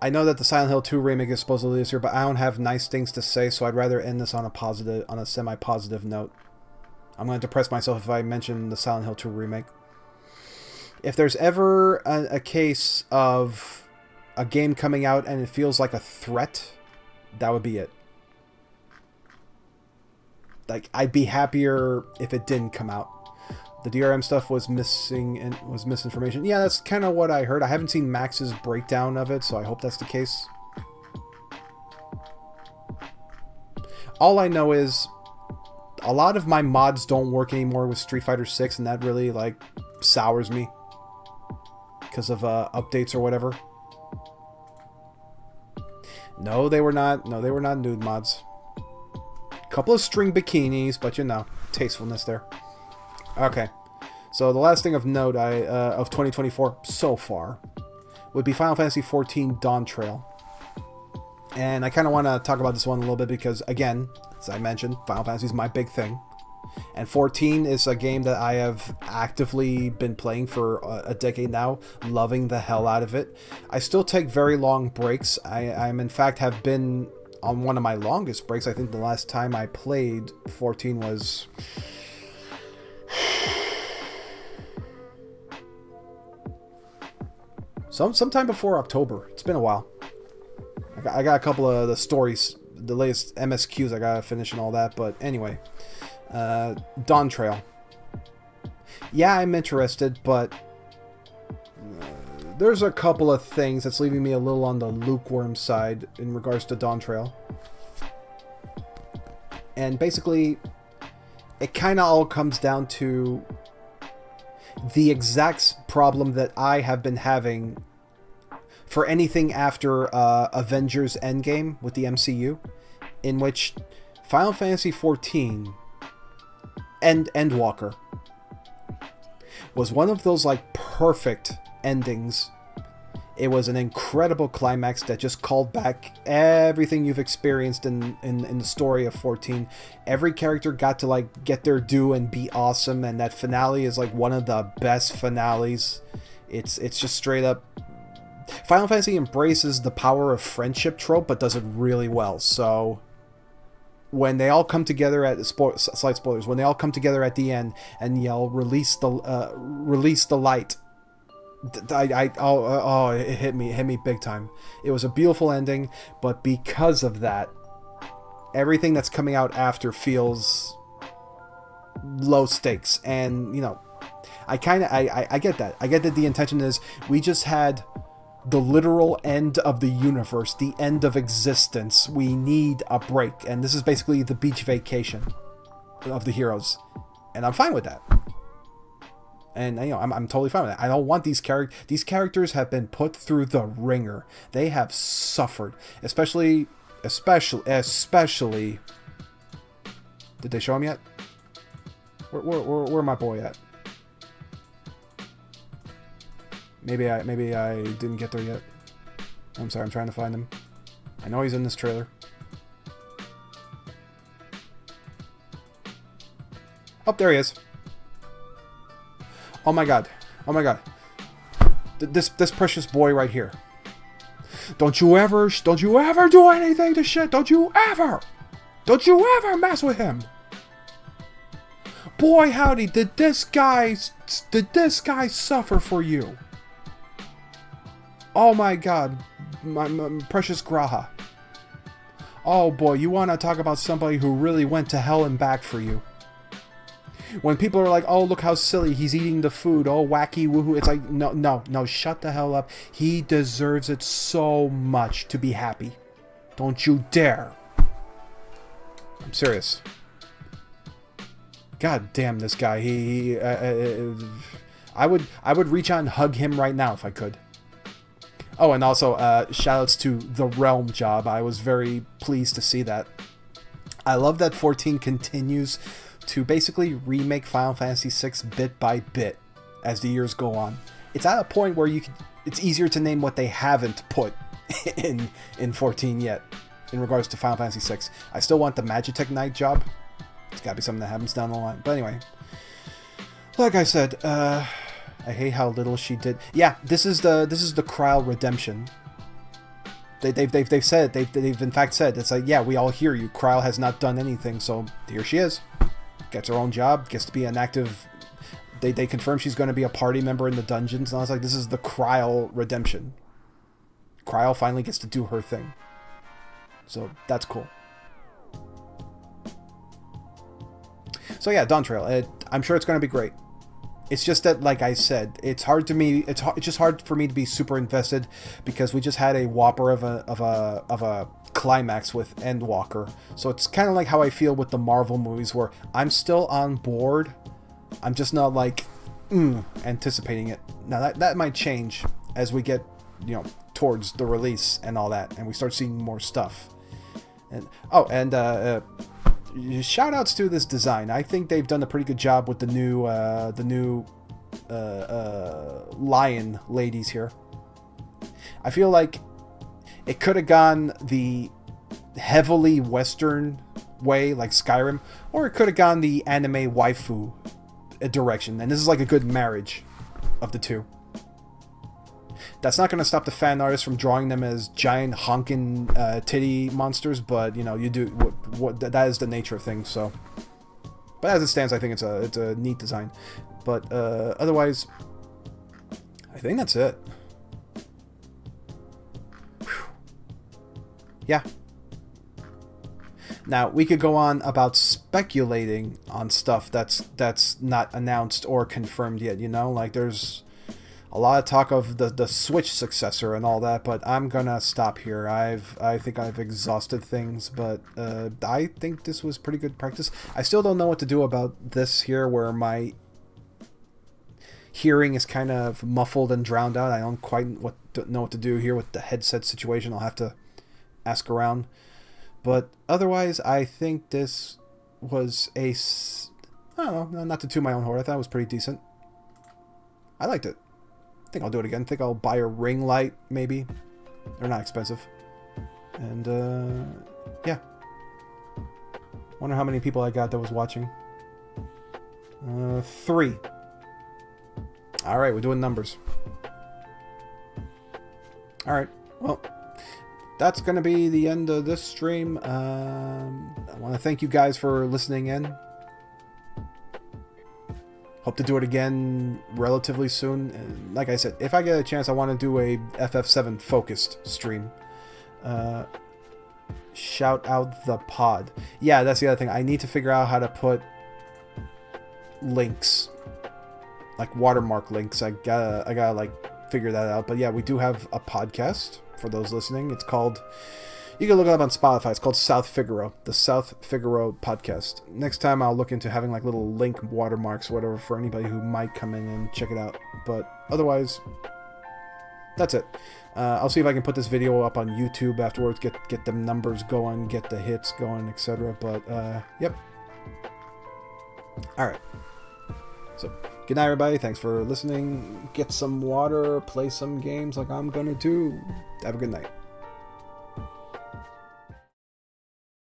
I know that the Silent Hill 2 remake is supposedly this year, but I don't have nice things to say, so I'd rather end this on a semi-positive note. I'm going to depress myself if I mention the Silent Hill 2 remake. If there's ever a case of a game coming out and it feels like a threat, that would be it. Like, I'd be happier if it didn't come out. The DRM stuff was missing and was misinformation. Yeah, that's kind of what I heard. I haven't seen Max's breakdown of it, so I hope that's the case. All I know is a lot of my mods don't work anymore with Street Fighter 6, and that really, like, sours me because of updates or whatever. No, they were not. No, they were not nude mods. Couple of string bikinis, but you know, tastefulness there. Okay, so the last thing of note of 2024 so far would be Final Fantasy XIV Dawn Trail. And I kind of want to talk about this one a little bit because, again, as I mentioned, Final Fantasy is my big thing. And 14 is a game that I have actively been playing for a decade now, loving the hell out of it. I still take very long breaks. I'm in fact have been on one of my longest breaks. I think the last time I played 14 was sometime before October. It's been a while. I got a couple of the stories, the latest MSQs I gotta finish and all that, but anyway. Dawn Trail. Yeah, I'm interested, but there's a couple of things that's leaving me a little on the lukewarm side in regards to Dawn Trail. And basically, it kind of all comes down to the exact problem that I have been having for anything after Avengers Endgame with the MCU, in which Final Fantasy XIV Endwalker was one of those like perfect endings. It was an incredible climax that just called back everything you've experienced in the story of 14. Every character got to like get their due and be awesome, and that finale is like one of the best finales. It's just straight up. Final Fantasy embraces the power of friendship trope, but does it really well. So when they all come together at slight spoilers, when they all come together at the end and yell release the light, it hit me big time. It was a beautiful ending, but because of that, everything that's coming out after feels low stakes. And you know, I get that. I get that the intention is we just had the literal end of the universe, the end of existence. We need a break, and this is basically the beach vacation of the heroes, and I'm fine with that. And you know, I'm totally fine with that. I don't want these characters. These characters have been put through the ringer. They have suffered, especially. Did they show him yet? Where my boy at? Maybe I didn't get there yet. I'm sorry, I'm trying to find him. I know he's in this trailer. Oh, there he is. Oh my god. Oh my god. This precious boy right here. Don't you ever do anything to shit. Don't you ever mess with him. Boy howdy, did this guy suffer for you. Oh my god, my precious Graha. Oh boy, you want to talk about somebody who really went to hell and back for you. When people are like, oh, look how silly, he's eating the food, oh, wacky, woohoo, it's like, no, shut the hell up. He deserves it so much to be happy. Don't you dare. I'm serious. God damn this guy. I would reach out and hug him right now if I could. Oh, and also shoutouts to the Realm job. I was very pleased to see that. I love that 14 continues to basically remake Final Fantasy VI bit by bit as the years go on. It's at a point where it's easier to name what they haven't put in 14 yet in regards to Final Fantasy VI. I still want the Magitech Knight job. It's got to be something that happens down the line. But anyway, like I said, I hate how little she did. Yeah, this is the Kryle redemption. They've said they've in fact said it's like, yeah, we all hear you. Kryle has not done anything, so here she is, gets her own job, gets to be an active. They confirm she's going to be a party member in the dungeons, and I was like, this is the Kryle redemption. Kryle finally gets to do her thing, so that's cool. So yeah, Dawn Trail. I'm sure it's going to be great. It's just that, like I said, it's hard to me. It's just hard for me to be super invested because we just had a whopper of a climax with Endwalker. So it's kind of like how I feel with the Marvel movies, where I'm still on board. I'm just not like anticipating it. Now that might change as we get towards the release and all that, and we start seeing more stuff. And shout outs to this design. I think they've done a pretty good job with the new lion ladies here. I feel like it could have gone the heavily Western way, like Skyrim, or it could have gone the anime waifu direction. And this is like a good marriage of the two. That's not going to stop the fan artists from drawing them as giant honking titty monsters, but you do what that is the nature of things. So, but as it stands, I think it's a neat design. But otherwise, I think that's it. Whew. Yeah. Now we could go on about speculating on stuff that's not announced or confirmed yet. Like there's a lot of talk of the Switch successor and all that, but I'm gonna stop here. I think I've exhausted things, but I think this was pretty good practice. I still don't know what to do about this here, where my hearing is kind of muffled and drowned out. I don't quite know what to do here with the headset situation. I'll have to ask around. But otherwise, I think this was I don't know, not to toot my own horn. I thought it was pretty decent. I liked it. I think I'll do it again. I think I'll buy a ring light, maybe. They're not expensive. And, yeah. Wonder how many people I got that was watching. 3. Alright, we're doing numbers. Alright, well, that's going to be the end of this stream. I want to thank you guys for listening in. Hope to do it again relatively soon. And like I said, if I get a chance, I want to do a FF7 focused stream. Shout out the pod. Yeah, that's the other thing. I need to figure out how to put links, like watermark links. I gotta like figure that out. But yeah, we do have a podcast for those listening. It's called, you can look it up on Spotify. It's called South Figaro, the South Figaro podcast. Next time I'll look into having like little link watermarks or whatever for anybody who might come in and check it out. But otherwise, that's it. I'll see if I can put this video up on YouTube afterwards, get them numbers going, get the hits going, etc. But yep. Alright. So, good night everybody. Thanks for listening. Get some water, play some games like I'm gonna do. Have a good night.